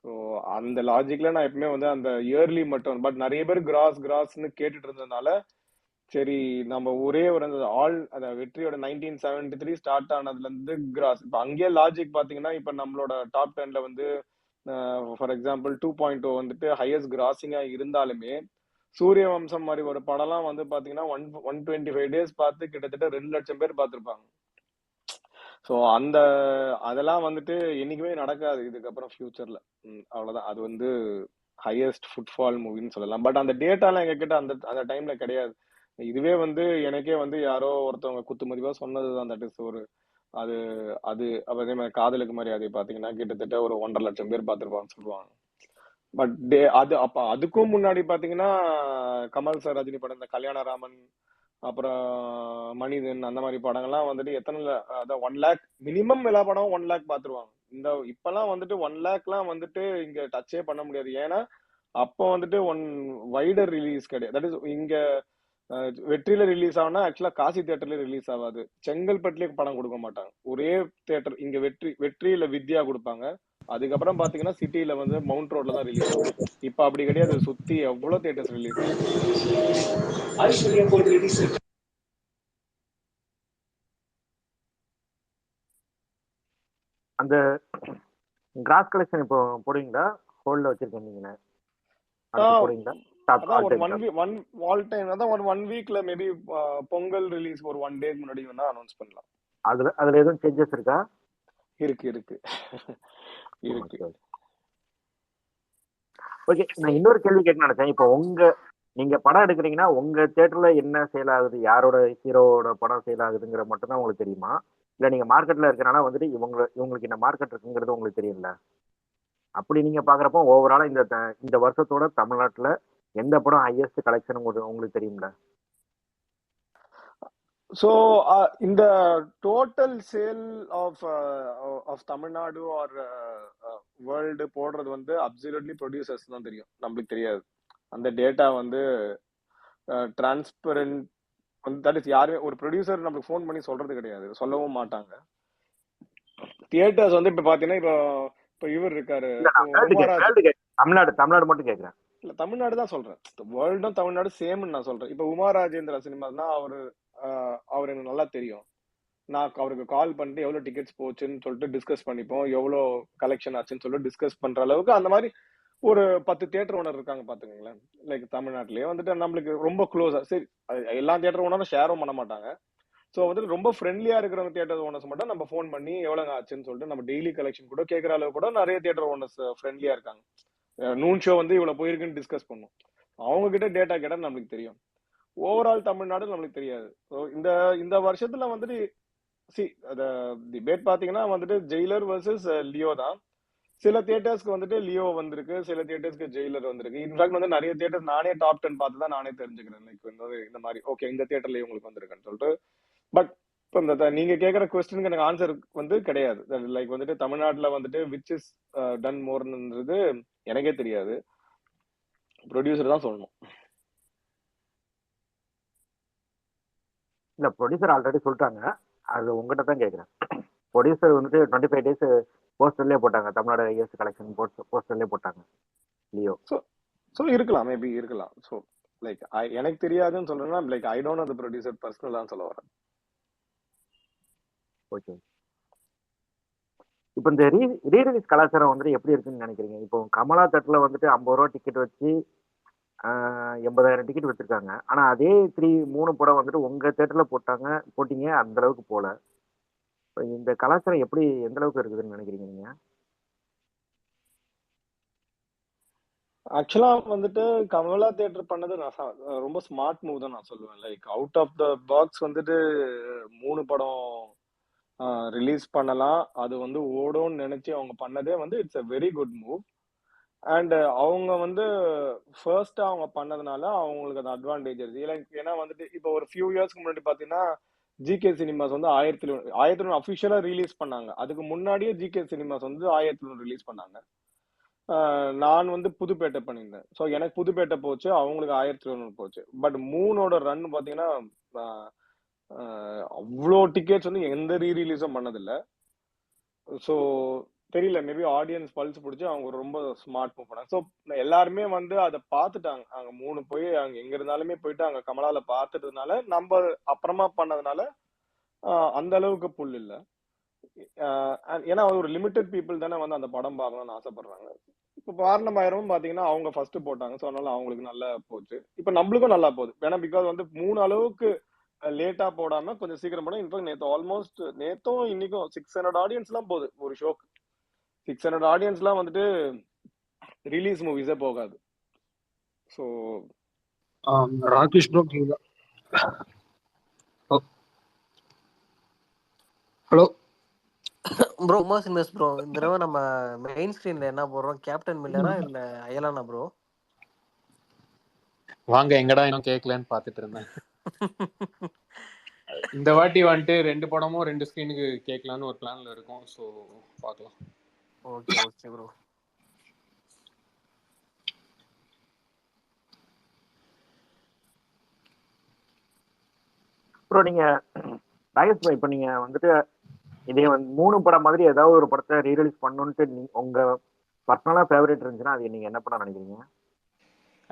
So அந்த லாஜிக்ல நான் எப்பவுமே வந்து அந்த இயர்லி மட்டும், பட் நிறைய பேர் கிராஸ்னு கேட்டுட்டு இருந்ததுனால சரி நம்ம ஒரே ஒரு அந்த வெற்றியோட 1973 ஸ்டார்ட் ஆனதுல இருந்து கிராஸ். இப்ப அங்கேயே லாஜிக் பாத்தீங்கன்னா இப்ப நம்மளோட டாப் 10ல வந்து ஃபார் எக்ஸாம்பிள் 2.0 வந்துட்டு ஹையஸ்ட் கிராசிங்கா இருந்தாலுமே சூரிய வம்சம் மாதிரி ஒரு படம்லாம் வந்து பாத்தீங்கன்னா 125 டேஸ் பார்த்து கிட்டத்தட்ட 2 லட்சம் பேர் பார்த்திருப்பாங்க. ஸோ அதெல்லாம் வந்துட்டு என்னைக்குமே நடக்காது இதுக்கப்புறம் ஃபியூச்சர்ல. அவ்வளவுதான், அது வந்து ஹையஸ்ட் ஃபுட்பால் மூவின்னு சொல்லலாம். பட் அந்த டேட்டாலாம் எங்க கிட்ட அந்த டைம்ல கிடையாது. இதுவே வந்து எனக்கே வந்து யாரோ ஒருத்தவங்க குத்து மதிப்பா சொன்னதுதான். தட் இஸ் ஒரு அது அது அதே மாதிரி காதலுக்கு மரியாதை பாத்தீங்கன்னா கிட்டத்தட்ட ஒரு 1.5 லட்சம் பேர் பார்த்திருப்பாங்கன்னு சொல்லுவாங்க. பட் அது அப்ப அதுக்கும் முன்னாடி பாத்தீங்கன்னா கமல் சார் ரஜினி படம் இந்த கல்யாணராமன் அப்புறம் மனிதன் அந்த மாதிரி படங்கள்லாம் வந்துட்டு எத்தனை அதான் 1 லேக் மினிமம் எல்லா படமும் 1 லேக் பாத்துருவாங்க. இந்த இப்பெல்லாம் வந்துட்டு 1 லேக்லாம் வந்துட்டு இங்க டச்சே பண்ண முடியாது. ஏன்னா அப்போ வந்துட்டு வைடர் ரிலீஸ் கிடையாது. தட் இஸ் இங்க வெற்றியில ரிலீஸ் ஆகுனா ஆக்சுவலா காசி தியேட்டர்ல ரிலீஸ் ஆகாது, செங்கல்பட்டுலயே படம் கொடுக்க மாட்டாங்க. ஒரே தியேட்டர் இங்க வெற்றியில வித்யா கொடுப்பாங்க. அதுக்கப்புறம் பாத்தீங்கன்னா சிட்டில வந்து மவுண்ட் ரோட்ல தான் ரிலீஸ் ஆகும். இப்ப அப்படி கிடையாது, சுத்தி எவ்வளவு தியேட்டர்ஸ் ரிலீஸ் ஆகுது. அந்த கிராஸ் கலெக்ஷன் இப்போ போடுவீங்களா? ஹோல்ட்ல வச்சிருக்கீங்க போடுவீங்களா? அதான் ஒரு ஆல் டைம் அதான் ஒரு 1 வீக்ல மேபி பொங்கல் ரிலீஸ் ஒரு 1 டே முன்னாடி வேணா அனௌன்ஸ் பண்ணலாம். அதுல எதுவும் சேஞ்சஸ் இருக்கா? இருக்கு இருக்கு. ஓகே, நான் இன்னொரு கேள்வி கேட்க நினைச்சேன். இப்போ நீங்க படம் எடுக்கிறீங்கன்னா உங்க தியேட்டர்ல என்ன சேல் ஆகுது, யாரோட ஹீரோட படம் சேல் ஆகுதுங்கிற மட்டும் தான் உங்களுக்கு தெரியுமா? இல்ல நீங்க மார்க்கெட்ல இருக்கனால வந்துட்டு இவங்களுக்கு இந்த மார்க்கெட் இருக்குங்கிறது உங்களுக்கு தெரியல? அப்படி நீங்க பாக்குறப்போ ஓவராலா இந்த வருஷத்தோட தமிழ்நாட்டுல எந்த படம் ஹையஸ்ட் கலெக்ஷன் உங்களுக்கு தெரியும்ல? ஸோ இந்த total sale of Tamil Nadu or world போடுறது வந்து அப்சல்யூட்லி ப்ரொடியூசர்ஸ் தான் தெரியும், நம்மளுக்கு தெரியாது. அந்த டேட்டா வந்து டிரான்ஸ்பரண்ட் வந்து தட் இஸ் யாருமே ஒரு ப்ரொடியூசர் நம்மளுக்கு ஃபோன் பண்ணி சொல்றது கிடையாது, சொல்லவும் மாட்டாங்க. தியேட்டர்ஸ் வந்து இப்ப பாத்தீங்கன்னா இப்ப இவர் இருக்காரு தமிழ்நாடு மட்டும் கேக்குறேன். இல்ல தமிழ்நாடு தான் சொல்றேன், வேர்ல்டும் தமிழ்நாடு சேம்னு நான் சொல்றேன். இப்ப உமாராஜேந்திரா சினிமாஸ்னா அவரு எனக்கு நல்லா தெரியும். நான் அவருக்கு கால் பண்ணிட்டு எவ்வளவு டிக்கெட்ஸ் போச்சுன்னு சொல்லிட்டு டிஸ்கஸ் பண்ணிப்போம், எவ்வளவு கலெக்ஷன் ஆச்சுன்னு சொல்லிட்டு டிஸ்கஸ் பண்ற அளவுக்கு அந்த மாதிரி ஒரு 10 தியேட்டர் ஓனர் இருக்காங்க பாத்துக்கோங்களேன். லைக் தமிழ்நாட்டிலேயே வந்துட்டு நம்மளுக்கு ரொம்ப க்ளோஸா. சரி எல்லா தியேட்டர் ஓனரும் ஷேரும் பண்ண மாட்டாங்க, ஸோ வந்துட்டு ரொம்ப ஃப்ரெண்ட்லியா இருக்கிறவங்க தியேட்டர் ஓனர்ஸ் மட்டும் நம்ம ஃபோன் பண்ணி எவ்வளோங்க ஆச்சுன்னு சொல்லிட்டு நம்ம டெய்லி கலெக்ஷன் கூட கேட்குற அளவு கூட நிறைய தியேட்டர் ஓனர்ஸ் ஃப்ரெண்ட்லியா இருக்காங்க. நூன் ஷோ வந்து இவ்வளவு போயிருக்குன்னு டிஸ்கஸ் பண்ணும். அவங்க கிட்ட டேட்டா கேட்டா நம்மளுக்கு தெரியும். ஓவரால் தமிழ்நாடு நம்மளுக்கு தெரியாது. ஸோ இந்த இந்த வருஷத்துல வந்துட்டு டிபேட் பாத்தீங்கன்னா வந்துட்டு ஜெயிலர் வர்சஸ் லியோ தான். சில தியேட்டர்ஸ்க்கு வந்துட்டு லியோ வந்திருக்கு, சில தியேட்டர்ஸ்க்கு ஜெயிலர் வந்திருக்கு. இன்ஃபேக்ட் வந்து நிறைய தியேட்டர்ஸ் நானே டாப் 10 பார்த்து தான் நானே தெரிஞ்சுக்கிறேன். லைக் வந்து இந்த மாதிரி ஓகே இந்த தியேட்டர்ல இவங்களுக்கு வந்திருக்குன்னு சொல்லிட்டு. பட் இப்போ இந்த நீங்க கேட்குற கொஸ்டினுக்கு எனக்கு ஆன்சர் வந்து கிடையாது. லைக் வந்துட்டு தமிழ்நாட்டில் வந்துட்டு விச் இஸ் டன் மோர்ன்றது எனக்கே தெரியாது. ப்ரொடியூசர் தான் சொல்லணும். இல்ல ப்ரொடியூசர் ஆல்ரெடி சொல்லிட்டாங்க, அது உங்ககிட்ட தான் கேட்குறேன். ப்ரொடியூசர் வந்துட்டு 25 days போஸ்டர்லேயே போட்டாங்க, தமிழ்நாடு ஐஎஸ் கலெக்ஷன் போஸ்டர்லேயே போட்டாங்க லியோ. ஸோ இருக்கலாம், மேபி இருக்கலாம். ஸோ லைக் எனக்கு தெரியாதுன்னு சொல்றேன்னா like I don't know the producer பர்சனலாக சொல்ல வரேன். ஓகே. இப்போ இந்த ரீரிலீஸ் கலாச்சாரம் வந்துட்டு எப்படி இருக்குன்னு நினைக்கிறீங்க? இப்போ கமலா தட்டில் வந்துட்டு 50 ரூபா டிக்கெட் வச்சு 80,000 டிக்கெட் வச்சிருக்காங்க. ஆனா அதே 3 படம் வந்துட்டு உங்க தேட்டர்ல போட்டீங்க, அந்த அளவுக்கு போல. இந்த கலாச்சாரம் எப்படி எந்த அளவுக்கு இருக்குதுன்னு நினைக்கிறீங்க நீங்க? ஆக்சுவலா வந்துட்டு கமலா தியேட்டர் பண்ணது நான் ரொம்ப ஸ்மார்ட் மூவ் தான் நான் சொல்லுவேன். Like out of the box வந்துட்டு 3 படம் ரிலீஸ் பண்ணலாம், அது வந்து ஓடும்னு நினைச்சு அவங்க பண்ணதே வந்து it's a very good move. And அவங்க வந்து ஃபர்ஸ்ட் அவங்க பண்ணதுனால அவங்களுக்கு அந்த அட்வான்டேஜ் இருக்கு. ஏன்னா வந்துட்டு இப்போ ஒரு ஃபியூ இயர்ஸ்க்கு முன்னாடி பாத்தீங்கன்னா ஜிகே சினிமாஸ் வந்து 1001 அஃபிஷியலா ரிலீஸ் பண்ணாங்க. அதுக்கு முன்னாடியே ஜிகே சினிமாஸ் வந்து 1001 ரிலீஸ் பண்ணாங்க. நான் வந்து புதுப்பேட்டை பண்ணியிருந்தேன். ஸோ எனக்கு புதுப்பேட்டை போச்சு, அவங்களுக்கு 1001 போச்சு. பட் மூணோட ரன் பாத்தீங்கன்னா அவ்வளோ டிக்கெட்ஸ் வந்து எந்த ரீரிலீஸும் பண்ணதில்ல. ஸோ தெரியல, மேபி ஆடியன்ஸ் பல்ஸ் பிடிச்சி அவங்க ரொம்ப ஸ்மார்ட் மூவ் பண்ணாங்க. ஸோ எல்லாருமே வந்து அதை பார்த்துட்டாங்க. அங்க 3 போய் அங்க எங்க இருந்தாலுமே போயிட்டு அங்க கமலால பார்த்துட்டதுனால நம்ம அப்புறமா பண்ணதுனால அந்த அளவுக்கு புல் இல்லை. ஏன்னா ஒரு லிமிட்டட் பீப்புள் தானே வந்து அந்த படம் பார்க்கணும்னு ஆசைப்படுறாங்க. இப்போ வாரணமாயிரமும் பாத்தீங்கன்னா அவங்க ஃபர்ஸ்ட் போட்டாங்க. ஸோ அதனால அவங்களுக்கு நல்லா போச்சு. இப்போ நம்மளுக்கும் நல்லா போகுது. ஏன்னா பிகாஸ் வந்து 3 அளவுக்கு லேட்டா போடாம கொஞ்சம் சீக்கிரம் போட. இன்ஃபேக்ட் நேற்று ஆல்மோஸ்ட் நேத்தும் இன்னைக்கும் 600 ஆடியன்ஸ் எல்லாம் போகுது ஒரு ஷோக்கு. 600 ஆடியன்ஸ் எல்லாம் வந்துட்டு ரிலீஸ் மூவிஸே போகாது. So Rakesh bro hello bro Uma's invest bro, இந்த தடவை நம்ம மெயின் ஸ்கிரீன்ல என்ன போடுறோம்? கேப்டன் மில்லரா இல்ல அயலானா ப்ரோ? வாங்க எங்கடா இன்னும் கேட்கலன்னு பார்த்துட்டு இருந்தேன். இந்த வாட்டி வந்துட்டு 2 படமும் 2 ஸ்கிரீனுக்கு கேட்கலான்னு ஒரு பிளான்ல இருக்கும். ஸோ பார்க்கலாம். Okay okay bro. ப்ரோ நீங்க ராகேஷ் ப்ரோ, இப்போ நீங்க வந்துட்டு இதே வந்து 3 படம் மாதிரி ஏதாவது ஒரு படத்தை ரீரிலீஸ் பண்ணணுன்ட்டு உங்க பர்சனலா ஃபேவரட் இருந்துச்சுன்னா அது நீங்க என்ன பண்ண நினைக்கிறீங்க?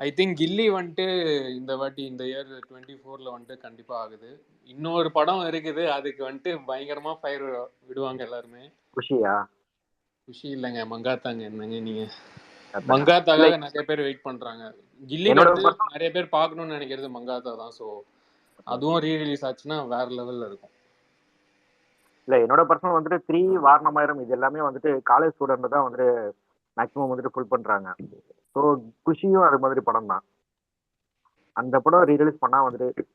ஐ திங்க் கில்லி வந்துட்டு இந்த வாட்டி இந்த இயர் 24ல வந்துட்டு கண்டிப்பா ஆகுது. இன்னொரு படம் இருக்குது, அதுக்கு வந்துட்டு பயங்கரமா ஃபயர் விடுவாங்க எல்லாருமே. குஷியா? குஷி இல்லைங்க, மங்காத்தாங்க. என்னங்க நீங்க, மங்காத்தாக்காக நிறைய பேர் வெயிட் பண்றாங்க. கில்லிக்கு வந்து நிறைய பேர் பார்க்கணும்னு நினைக்கிறது மங்காத்தா தான். ஸோ அதுவும் ரீரிலீஸ் ஆச்சுன்னா வேற லெவல்ல இருக்கும். இல்ல என்னோட பர்சனல் வந்துட்டு 3 வாரணமாயிரம் இது எல்லாமே வந்துட்டு காலேஜ் ஸ்டூடெண்ட் தான் வந்துட்டு மேக்ஸிமம் வந்துட்டு ஃபுல் பண்றாங்க. ஸோ குஷியும் அது மாதிரி படம் தான். அந்த படம் ரீரிலீஸ் பண்ணா வந்துட்டு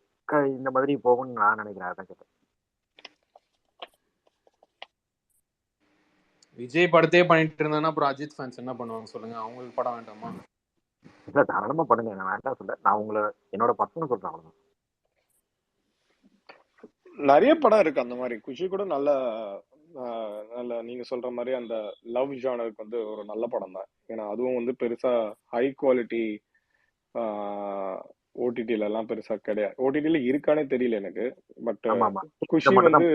இந்த மாதிரி போகும்னு நான் நினைக்கிறேன். அதான் கேட்டேன். விஜய் படத்தையே பண்ணிட்டு இருந்தாங்கன்னா அப்புறம் அஜித் ஃபேன்ஸ் என்ன பண்ணுவாங்க சொல்லுங்க? அவங்களுக்கு படம் வேண்டாமா? இல்ல தாராளமா பண்ணுங்க, நான் வேண்டாம் சொல்ல. நான் உங்களை என்னோட பர்சனல் சொல்றேன் அவ்வளவுதான். நிறைய படம் இருக்கு அந்த மாதிரி. குஷி கூட நல்ல நல்ல நீங்க சொல்ற மாதிரி அந்த லவ் ஜானருக்கு வந்து ஒரு நல்ல படம் தான். ஏன்னா அதுவும் வந்து பெருசா ஹை குவாலிட்டி ஓடிடில எல்லாம் பெருசா கிடையாது. ஓடிடில இருக்கானே தெரியல எனக்கு. பட் குஷி வந்து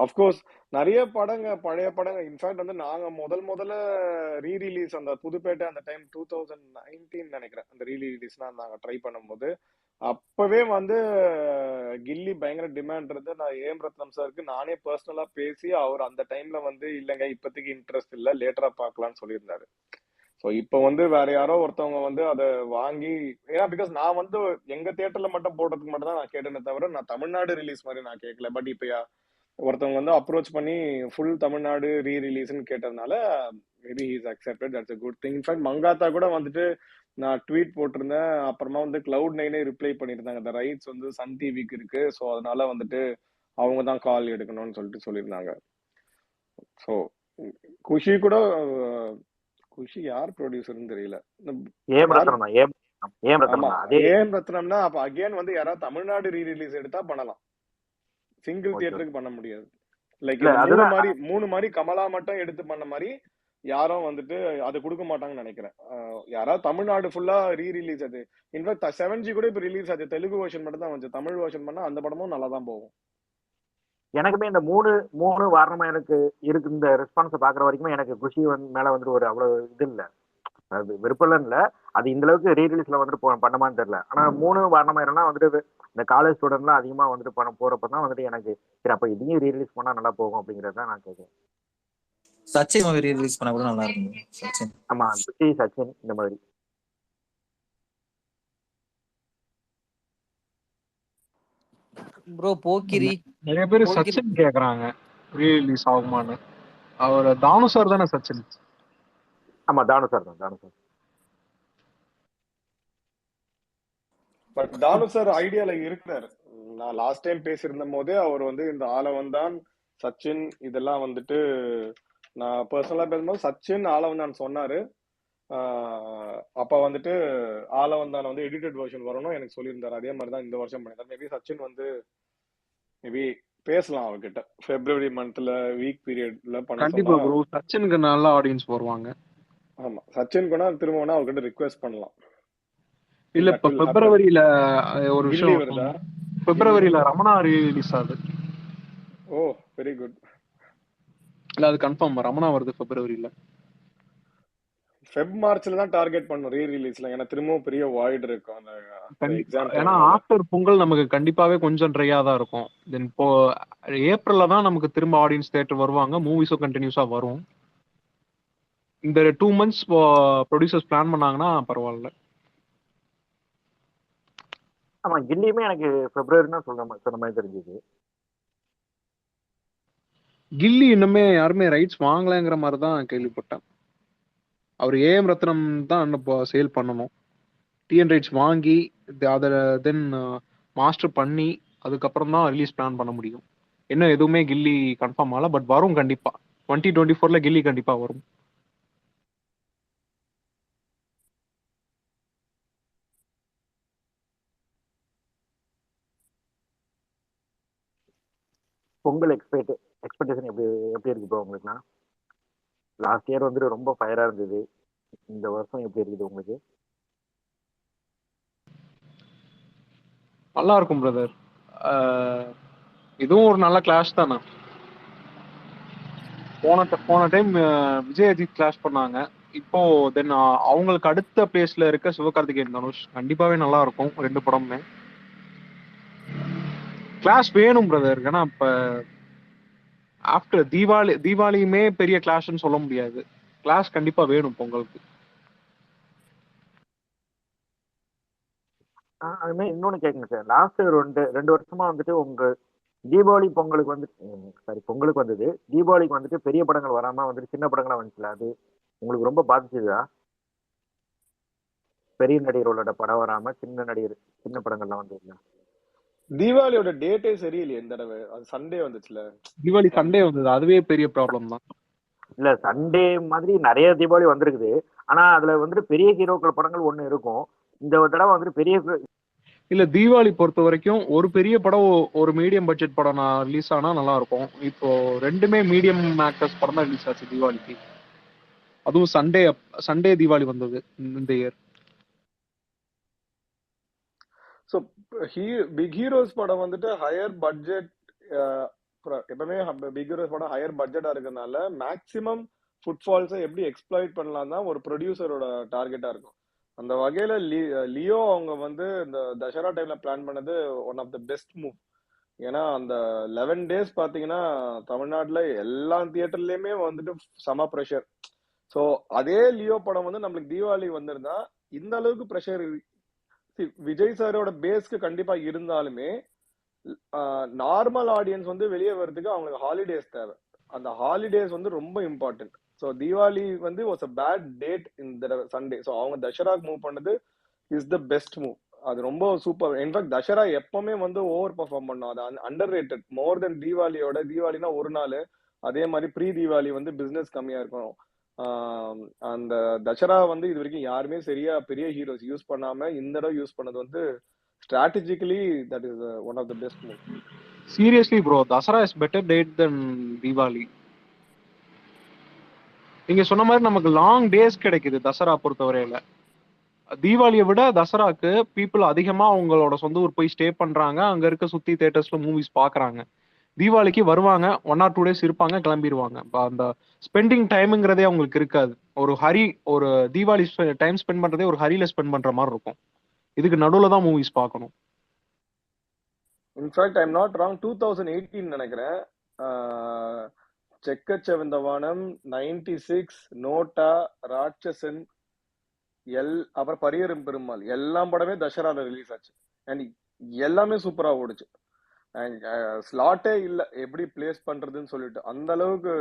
அஃப்கோர்ஸ் நிறைய படங்க, பழைய படங்க. இன்ஃபேக்ட் வந்து நாங்க முதல்ல ரீரிலீஸ் அந்த புதுப்பேட்டை அந்த டைம் 2019 நினைக்கிறேன், அந்த ரீரிலீஸ்னா நாங்க ட்ரை பண்ணும்போது அப்பவே வந்து கில்லி பயங்கர டிமாண்ட் இருந்து நான் ஏம் ரத்னம் சாருக்கு நானே பர்சனலா பேசி அவர் அந்த டைம்ல வந்து இல்லைங்க இப்போதைக்கு இன்ட்ரெஸ்ட் இல்லை, லேட்டரா பார்க்கலாம்னு சொல்லியிருந்தாரு. ஸோ இப்போ வந்து வேற யாரோ ஒருத்தவங்க வந்து அதை வாங்கி, ஏன்னா பிகாஸ் நான் வந்து எங்க தியேட்டர்ல மட்டும் போடுறதுக்கு மட்டும் தான் நான் கேட்டேனே தவிர நான் தமிழ்நாடு ரிலீஸ் மாதிரி நான் கேட்கல. பட் இப்போ ஒருத்தவங்க வந்து அப்ரோச் பண்ணி ஃபுல் தமிழ்நாடு ரீ ரிலீஸ்னு கேட்டதுனால maybe he's accepted. That's a good thing. In fact Mankatha கூட வந்துட்டு நான் ட்வீட் போட்டிருந்தேன், அப்புறமா வந்து Cloud9 ரிப்ளை பண்ணியிருந்தாங்க, இந்த ரைட்ஸ் வந்து சன் டிவிக்கு இருக்கு, ஸோ அதனால வந்துட்டு அவங்க தான் கால் எடுக்கணும்னு சொல்லிட்டு சொல்லியிருந்தாங்க. ஸோ குஷி கூட குஷி யார் ப்ரொடியூசர்னு தெரியல. ஏம் ரத்னம் தான். ஏம் ரத்னம் ஆமா, தான். அதே ஏம் ரத்னம்னா அப்ப அகைன் வந்து யாராவது தமிழ்நாடு ரீ ரிலீஸ் எடுத்தா பண்ணலாம், சிங்கிள் ஓகே. தியேட்டருக்கு பண்ண முடியாது. லைக் இல்ல இந்த அதுதான் மூணு மாதிரி கமலா மட்டும் எடுத்து பண்ண மாதிரி யாரும் வந்துட்டு அது கொடுக்க மாட்டாங்கன்னு நினைக்கிறேன். யாராவது தமிழ்நாடு ஃபுல்லா ரீ ரிலீஸ், அது இன்ஃபேக்ட் 7G கூட இப்ப ரிலீஸ் ஆச்சு, தெலுங்கு வெர்ஷன் மட்டும் தான் வந்து, தமிழ் வெர்ஷன் பண்ணா அந்த படமும் நல்லா தான் போகும். எனக்குமே இந்த மூணு வாரணமா எனக்கு இருக்கு. இந்த ரெஸ்பான்ஸை பாக்குற வரைக்கும் எனக்கு குஷி மேல வந்துட்டு ஒரு அவ்வளவு இது இல்ல, அது விருப்பம் இல்ல. அது இந்த அளவுக்கு ரீ ரிலீஸ்ல வந்துட்டு பண்ணமான்னு தெரியல. ஆனா 3 வாரணமாயிரம்னா வந்துட்டு இந்த காலேஜ் ஸ்டூடெண்ட்லாம் அதிகமா வந்துட்டு போறப்பதான் வந்துட்டு எனக்கு சரி அப்ப இதையும் ரீ ரிலீஸ் பண்ணா நல்லா போகும் அப்படிங்கறத நான் கேட்கிறேன். சச்சின் மூவி ரிலீஸ் பண்ணா கூட நல்லா இருக்கும். சச்சின், ஆமா, குஷி, சச்சின் இந்த மாதிரி. ப்ரோ போக்கிரி நிறைய பேர் போக்கிரி சச்சின் கேக்குறாங்க ரீ ரிலீஸ் ஆகுமான்னு. அவர் தானு சார் தானே சச்சின்? ஆமா, தானு சார் தான், தானு சார். பட் தானு சார் ஐடியால இருக்கிறாரு. நான் லாஸ்ட் டைம் பேசியிருந்த போதே அவர் வந்து இந்த ஆலவந்தான், சச்சின் இதெல்லாம் வந்துட்டு, நான் பர்சனலா பேசும்போது சச்சின் ஆலவந்தான் சொன்னாரு. அப்ப வந்துட்டு ஆலவந்தான் வந்து எடிட்டட் வெர்ஷன் வரணும் எனக்கு சொல்லியிருந்தாரு. அதே மாதிரி தான் இந்த வருஷம் பண்ணியிருந்தாரு. மேபி சச்சின் வந்து மேபி பேசலாம் அவர்கிட்ட, பிப்ரவரி மந்த்ல வீக் பீரியட்ல பண்ண கண்டிப்பா சொல்லலாம். ப்ரோ, சச்சினுக்கு நல்ல ஆடியன்ஸ் வருவாங்க. ஆமா, சச்சின் கூட திரும்ப வேணா அவர்கிட்ட ரிக்வெஸ்ட் பண்ணலாம். இல்ல இப்ப That will happen. பிப்ரவரியில ஒரு கில்லி விஷயம் வருதா? பிப்ரவரியில ரமணா ரிலீஸ் ஆகுது. ஓ வெரி குட். இல்ல அது கன்ஃபார்ம், ரமணா வருது பிப்ரவரியில. ஃபெப் மார்ச்ல தான் டார்கெட் பண்ணும் ரீ ரிலீஸ்ல, ஏன்னா திரும்பவும் பெரிய வாய்ட் இருக்கும் அந்த எக்ஸாம் ஏன்னா டைம்னால. ஆஃப்டர் பொங்கல் நமக்கு கண்டிப்பாவே கொஞ்சம் ட்ரையா தான் இருக்கும். தென் இப்போ ஏப்ரல்ல தான் நமக்கு திரும்ப ஆடியன்ஸ் தியேட்டர் வருவாங்க, மூவிஸும் கண்டினியூஸா வரும். இந்த 2 months ப்ரொடியூசர்ஸ் பிளான் பண்ணாங்கன்னா பரவாயில்ல. ஆமா, கில்லியுமே எனக்கு பிப்ரவரி தான் சொன்ன மாதிரி தெரிஞ்சது. கில்லி இன்னுமே யாருமே ரைட்ஸ் வாங்கலைங்கிற மாதிரி தான் கேள்விப்பட்டேன். அவர் ஏஎம் ரத்னம் தான் இப்போ சேல் பண்ணணும். டிஎன் ரைட்ஸ் வாங்கி அதை தென் மாஸ்டர் பண்ணி அதுக்கப்புறம் தான் ரிலீஸ் பிளான் பண்ண முடியும். என்ன எதுவுமே கில்லி கன்ஃபார்ம் ஆகல, பட் வரும் கண்டிப்பா. 2024 கில்லி கண்டிப்பா வரும். பொங்கல் எக்ஸ்பெக்டேஷன் எப்படி இருக்கு ப்ரோ உங்களுக்குனா? லாஸ்ட் இயர் வந்துட்டு ரொம்ப ஃபயரா இருந்தது, இந்த வருஷம் எப்படி இருக்குது உங்களுக்கு? நல்லா இருக்கும் பிரதர். இதுவும் ஒரு நல்ல கிளாஷ் தானே. போன டைம் விஜய் அஜித் கிளாஷ் பண்ணாங்க. இப்போ தென் அவங்களுக்கு அடுத்த பிளேஸ்ல இருக்க சிவகார்த்திகேயன் தனுஷ் கண்டிப்பாவே நல்லா இருக்கும். 2 படமுமே கிளாஷ் வேணும் பிரதர். ஏன்னா இப்ப ஆஃப்டர் தீபாவளியுமே பெரிய கிளாஷ்னு சொல்ல முடியாது. கிளாஷ் கண்டிப்பா வேணும் பொங்கலுக்கு. அது மாதிரி இன்னொன்னு கேட்குங்க சார், லாஸ்ட் 2 வருஷமா வந்துட்டு உங்க தீபாவளி பொங்கலுக்கு வந்து பொங்கலுக்கு வந்தது, தீபாவளிக்கு வந்துட்டு பெரிய படங்கள் வராம வந்துட்டு சின்ன படங்களா வந்துச்சுல, அது உங்களுக்கு ரொம்ப பாதிச்சதா? பெரிய நடிகர்களோட படம் வராம சின்ன படங்கள்லாம் வந்ததுல. தீபாவளியோட டேட்டே சரியில்லையே இந்த தடவை, அது சண்டே வந்துச்சுல. தீபாவளி சண்டே வந்தது, அதுவே பெரிய ப்ராப்ளம் தான். இல்ல சண்டே மாதிரி நிறைய தீபாவளி வந்திருக்குது, ஆனா அதுல வந்துட்டு பெரிய ஹீரோக்கள் படங்கள் ஒண்ணு இருக்கும். இந்த தடவை வந்துட்டு பெரிய இல்ல தீபாவளி பொறுத்த வரைக்கும் ஒரு பெரிய படம் ஒரு மீடியம் பட்ஜெட் படம் ரிலீஸ் ஆனா நல்லா இருக்கும். இப்போ 2மே மீடியம் ஆக்டர்ஸ் படம் தான் ரிலீஸ் ஆச்சு தீபாவளிக்கு. அதுவும் சண்டே தீபாவளி வந்தது இந்த இயர். ஸோ பிக் ஹீரோஸ் படம் வந்துட்டு ஹையர் பட்ஜெட், எப்பவுமே பிக் ஹீரோஸ் படம் ஹையர் பட்ஜெட்டா இருக்கிறதுனால மேக்சிமம் ஃபுட்ஃபால்ஸை எப்படி எக்ஸ்ப்ளாய்ட் பண்ணலாம் தான் ஒரு ப்ரொடியூசரோட டார்கெட்டா இருக்கும். அந்த வகையில லியோ அவங்க வந்து இந்த தசரா டைம்ல பிளான் பண்ணது one of the best move. ஏன்னா அந்த 11 days பாத்தீங்கன்னா தமிழ்நாட்டுல எல்லா தியேட்டர்லயுமே வந்துட்டு செம ப்ரெஷர். ஸோ அதே லியோ படம் வந்து நம்மளுக்கு தீபாவளி வந்திருந்தா இந்த அளவுக்கு ப்ரெஷர் விஜய் சாரோட பேஸ்க்கு கண்டிப்பா இருந்தாலுமே நார்மல் ஆடியன்ஸ் வந்து வெளியே வர்றதுக்கு அவங்களுக்கு ஹாலிடேஸ் தேவை. அந்த ஹாலிடேஸ் வந்து ரொம்ப இம்பார்ட்டன்ட். ஸோ தீபாவளி வந்து வாஸ் அ பேட் டேட் இந்த சண்டே. ஸோ அவங்க தசராக்கு மூவ் பண்ணது இஸ் த பெஸ்ட் மூவ். அது ரொம்ப சூப்பர். இன்ஃபேக்ட் தசரா எப்பவுமே வந்து ஓவர் பர்ஃபார்ம் பண்ணும். அது அண்டர் ரேட்டட் மோர் தென் தீபாவளியோட. தீபாவளினா ஒரு நாள், அதே மாதிரி ப்ரீ தீபாவளி வந்து பிசினஸ் கம்மியா இருக்கும். அந்த தசரா வந்து இது வரைக்கும் யாருமே சரியா பெரிய ஹீரோஸ் யூஸ் பண்ணாம இந்த தடவை யூஸ் பண்ணது வந்து strategically that is one of the best move. Seriously bro, Dasara is better date than Diwali. நீங்க சொன்ன மாதிரி நமக்கு லாங் டேஸ் கிடைக்குது தசரா பொறுத்தவரையில. தீபாவளியை விட தசராக்கு பீப்புள் அதிகமா அவங்களோட சொந்த ஊர் போய் ஸ்டே பண்றாங்க, அங்க இருக்க சுத்தி தியேட்டர்ஸ்ல மூவிஸ் பாக்குறாங்க. தீபாவளிக்கு வருவாங்க, 1 or 2 days இருப்பாங்க, கிளம்பிடுவாங்க. அந்த ஸ்பெண்டிங் டைம்ங்கிறதே அவங்களுக்கு இருக்காது. ஒரு தீபாவளி டைம் ஸ்பெண்ட் பண்றதே ஒரு ஹரியில ஸ்பெண்ட் பண்ற மாதிரி இருக்கும். இதுக்கு நடுவுல தான் மூவிஸ் பார்க்கணும். In fact I am not wrong, 2018 நினைக்கிறேன், செக்கச்செவந்தவானம், 96, நோட்டா, ராட்சசன், அப்புறம் பரியரும் பெருமாள் எல்லாம் படமே தசரால ரிலீஸ் ஆச்சு. அண்ட் எல்லாமே சூப்பரா ஓடுச்சு. அண்ட் ஸ்லாட்டே இல்ல எப்படி பிளேஸ் பண்றதுன்னு சொல்லிட்டு அந்த அளவுக்கு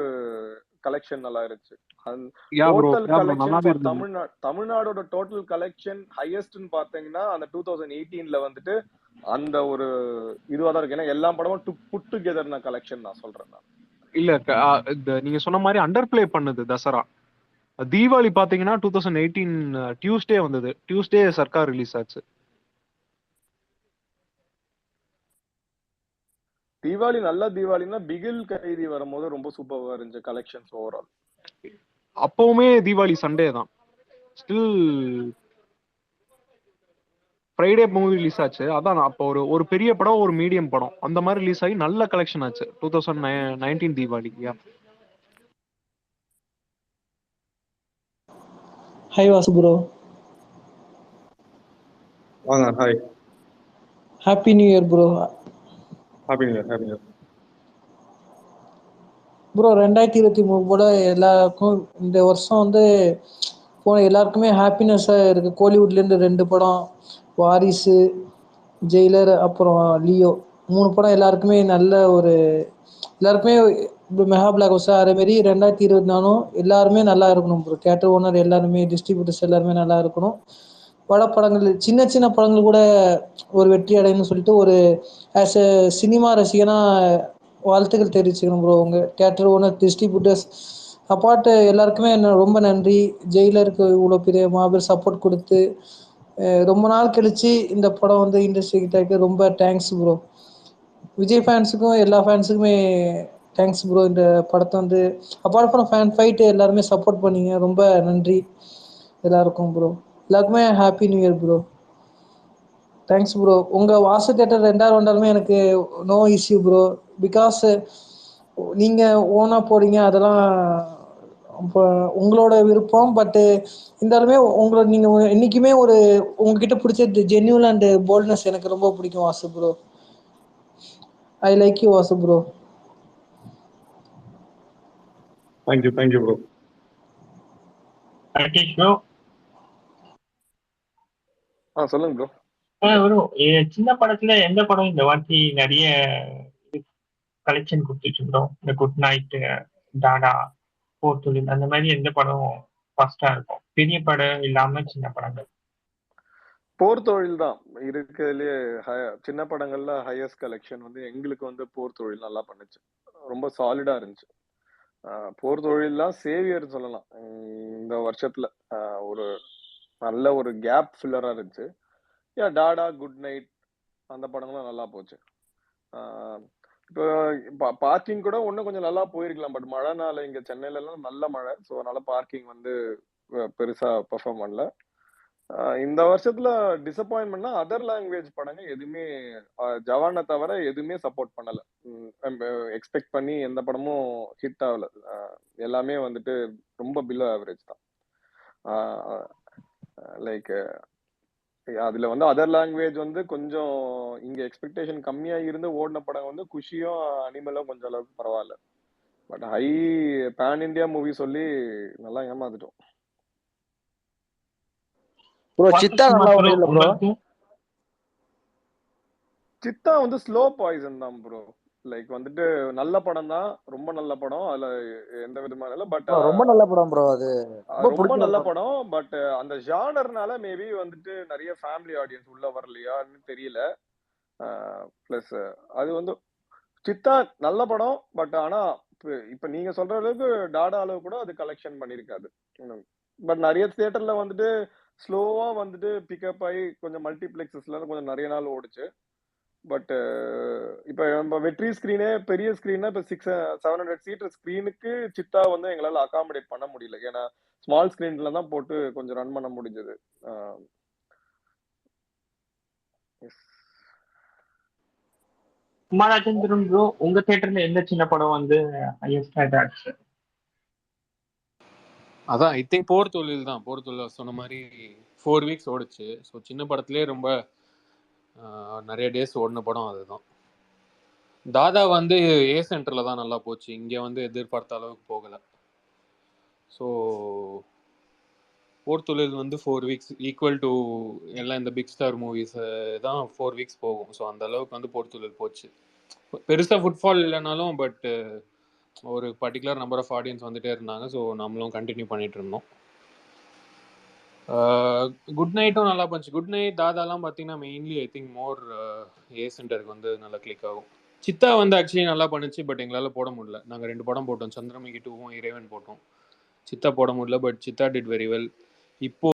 கலெக்ஷன் நல்லா இருந்துச்சு. டோட்டல் கலெக்ஷன் தமிழ்நாடோட டோட்டல் கலெக்ஷன் ஹையஸ்ட்னு பாத்தீங்கன்னா அந்த 2018ல வந்துட்டு அந்த ஒரு இதுவா தான் இருக்கு. ஏன்னா எல்லா படமும் புட் டுகெதர்ன கலெக்ஷன் நான் சொல்றேன். இல்ல நீங்க சொன்ன மாதிரி அண்டர் பிளே பண்ணுது தசரா. தீபாவளி பாத்தீங்கன்னா 2018 டியூஸ்டே வந்தது. டியூஸ்டே சர்க்கார் ரிலீஸ் ஆச்சு. தீபாவளி நல்ல தீபாவளினா பிகில் கைதி வரும்போது ரொம்ப சூப்பரா இருந்துச்சு கலெக்ஷன்ஸ் ஓவரால். அப்பவுமே தீபாவளி சண்டே தான். ஸ்டில் ஃப்ரைடே மூவி ரிலீஸ் ஆச்சு. அதான் அப்போ ஒரு பெரிய படம் ஒரு மீடியம் படம் அந்த மாதிரி ரிலீஸ் ஆகி நல்ல கலெக்ஷன் ஆச்சு 2019 தீபாவளிக்கு. Hi Vasu bro. வாங்க. Hi. Happy new year bro. Happy new year. Happy new year bro. 2023 கூட எல்லாருக்கும் இந்த வருஷம் வந்து போன எல்லாருக்குமே ஹாப்பினஸ்ஸாக இருக்குது. கோலிவுட்லேருந்து 2 படம், வாரிசு, ஜெயிலர், அப்புறம் லியோ, 3 படம் எல்லாருக்குமே நல்ல ஒரு எல்லாருக்குமே மெகா பிளாக் பஸ்டர். அதேமாரி 2024 எல்லாருமே நல்லா இருக்கணும் ப்ரோ. தியேட்டர் ஓனர் எல்லாருமே, டிஸ்ட்ரிபியூட்டர்ஸ் எல்லாருமே நல்லா இருக்கணும். படங்கள் சின்ன சின்ன படங்கள் கூட ஒரு வெற்றி அடையணும்னு சொல்லிட்டு ஒரு ஆஸ் எ சினிமா ரசிகனா வாழ்த்துக்கள் தெரிவிச்சுக்கணும் ப்ரோ. உங்கள் தியேட்டர் ஓனர், டிஸ்ட்ரிபியூட்டர்ஸ், அப்பார்ட் எல்லாருக்குமே ரொம்ப நன்றி. ஜெயிலருக்கு இவ்வளோ பெரிய மாபெரும் சப்போர்ட் கொடுத்து ரொம்ப நாள் கழிச்சு இந்த படம் வந்து இண்டஸ்ட்ரி கிட்ட ரொம்ப தேங்க்ஸ் ப்ரோ. விஜய் ஃபேன்ஸுக்கும் எல்லா ஃபேன்ஸுக்குமே தேங்க்ஸ் ப்ரோ. இந்த படத்தை வந்து அப்பார்ட் ஃப்ரம் ஃபேன் ஃபைட்டு எல்லாருமே சப்போர்ட் பண்ணீங்க, ரொம்ப நன்றி எல்லாருக்கும் ப்ரோ. எல்லாருக்குமே happy new year bro. Thanks bro. உங்கள் வாசு தேட்டர் 2 வந்தாலுமே எனக்கு நோ இஷ்யூ ப்ரோ. பிகாஸ் நீங்கள் ஓனாக போகிறீங்க, அதெல்லாம் இப்போ உங்களோட விருப்பம். பட்டு இருந்தாலுமே உங்களோட நீங்கள் என்றைக்குமே ஒரு உங்ககிட்ட பிடிச்ச ஜென்யூன் அண்ட் போல்ட்னஸ் எனக்கு ரொம்ப பிடிக்கும் Vasu bro. I like you Vasu bro. Thank you. Thank you bro. சொல்லுங்க ப்ரோ. ப்ரோ, சின்ன படத்துல எந்த படம் இந்த வாட்டி நிறைய கலெக்ஷன் கொடுத்துச்சு ப்ரோ? இந்த குட் நைட், டாடா, போர் தொழில், அந்த மாதிரி எந்த படம் ஃபர்ஸ்டா இருக்கும்? பெரிய படம் இல்லாம சின்ன படங்கள். போர் தொழில் தான் இருக்கிறதுலே சின்ன படங்கள்ல ஹையஸ்ட் கலெக்ஷன் வந்து எங்களுக்கு வந்து போர் தொழில் நல்லா பண்ணுச்சு. ரொம்ப சாலிடா இருந்துச்சு. போர் தொழில்லாம் சேவியர் சொல்லலாம். இந்த வருஷத்துல ஒரு நல்ல ஒரு கேப் ஃபில்லரா இருந்துச்சு. டாடா, குட் நைட் அந்த படங்களும் நல்லா போச்சு. இப்போ பார்க்கிங் கூட இன்னும் கொஞ்சம் நல்லா போயிருக்கலாம். பட் மழைனால இங்க சென்னையில எல்லாம் நல்ல மழை. ஸோ அதனால பார்க்கிங் வந்து பெருசா பெர்ஃபார்ம் பண்ணல. இந்த வருஷத்துல டிசப்பாயின்மெண்ட்னா அதர் லாங்குவேஜ் படங்கள் எதுவுமே ஜவானை தவிர எதுவுமே சப்போர்ட் பண்ணல. எக்ஸ்பெக்ட் பண்ணி எந்த படமும் ஹிட் ஆகல. எல்லாமே வந்துட்டு ரொம்ப பிலோ ஆவரேஜ் தான். லைக் அதுல வந்து அதர் லாங்குவேஜ் வந்து கொஞ்சம் இங்க எக்ஸ்பெக்டேஷன் கம்மியா இருந்து ஓடின படம் வந்து குஷியும் அனிமலும் கொஞ்சம் அளவுக்கு பரவாயில்ல. But high pan India movie சொல்லி நல்லா ஏமாந்துட்டோம். ப்ரோ சித்தா நல்லா ப்ரோ ஓடுது இல்ல ப்ரோ? உங்களுக்கு சித்தா வந்து ஸ்லோ பாய்சன் தான் ப்ரோ. லைக் வந்துட்டு நல்ல படம் தான், ரொம்ப நல்ல படம், அதுல எந்த விதமான இல்லை. பட் bro, ரொம்ப நல்ல படம் ப்ரோ. அது ரொம்ப ரொம்ப பிடிச்ச நல்ல படம். படம். பட் அந்த ஜானர்னால மேபி வந்துட்டு நிறைய ஃபேமிலி ஆடியன்ஸ் உள்ள வரலையான்னு தெரியல. பிளஸ் அது வந்து சித்தா நல்ல படம். பட் ஆனா இப்ப நீங்க சொல்ற அளவுக்கு டாடா அளவு கூட அது கலெக்ஷன் பண்ணிருக்காது. பட் நிறைய தியேட்டர்ல வந்துட்டு ஸ்லோவா வந்துட்டு பிக்கப் ஆகி கொஞ்சம் மல்டிபிளெக்ஸஸ்ல கொஞ்சம் நிறைய நாள் ஓடுச்சு. பட் இப்ப நம்ம வெற்றி ஸ்கிரீனே பெரிய ஸ்கிரீனா இப்ப 700 சீட்டர் ஸ்கிரீனுக்கு சித்தா வந்து எங்களால அகாமடேட் பண்ண முடியல. ஏன்னா ஸ்மால் ஸ்கிரீன்ல தான் போட்டு கொஞ்சம் ரன் பண்ண முடிஞ்சது. குமாரராஜேந்திரன் ப்ரோ, உங்க தியேட்டர்ல எந்த சின்ன படம் வந்து ஹையஸ்ட் ஆச்சு? அதான் ஐ திங்க் போர் தொழில் தான். போர் தொழில் சொன்ன மாதிரி 4 வீக்ஸ் ஓடுச்சு. ஸோ சின்ன படத்துலேயே ரொம்ப நிறைய டேஸ் ஓடின படம் அதுதான். தாதா வந்து ஏ சென்டரில் தான் நல்லா போச்சு. இங்கே வந்து எதிர்பார்த்த அளவுக்கு போகலை. ஸோ போர் தொழில் வந்து 4 வீக்ஸ் ஈக்குவல் டு எல்லாம் இந்த பிக் ஸ்டார் மூவிஸ் தான் 4 வீக்ஸ் போகும். ஸோ அந்த அளவுக்கு வந்து போர் தொழில் போச்சு. பெருசாக ஃபுட்ஃபால் இல்லைனாலும் பட் ஒரு பர்டிகுலர் நம்பர் ஆஃப் ஆடியன்ஸ் வந்துட்டே இருந்தாங்க. ஸோ நம்மளும் கண்டினியூ பண்ணிட்டு இருந்தோம். குட் நைட்டும் நல்லா போச்சு. குட் நைட் தாதாலாம் பார்த்தீங்கன்னா மெயின்லி ஐ திங்க் மோர் ஏ சென்டருக்கு வந்து நல்லா கிளிக் ஆகும். சித்தா வந்து ஆக்சுவலி நல்லா பண்ணுச்சு. பட் எங்களால் போட முடியல. நாங்கள் 2 படம் போட்டோம், சந்திரமுகி 2வும் இறைவன் போட்டோம். சித்தா போட முடியல. But Siddha did very well. இப்போ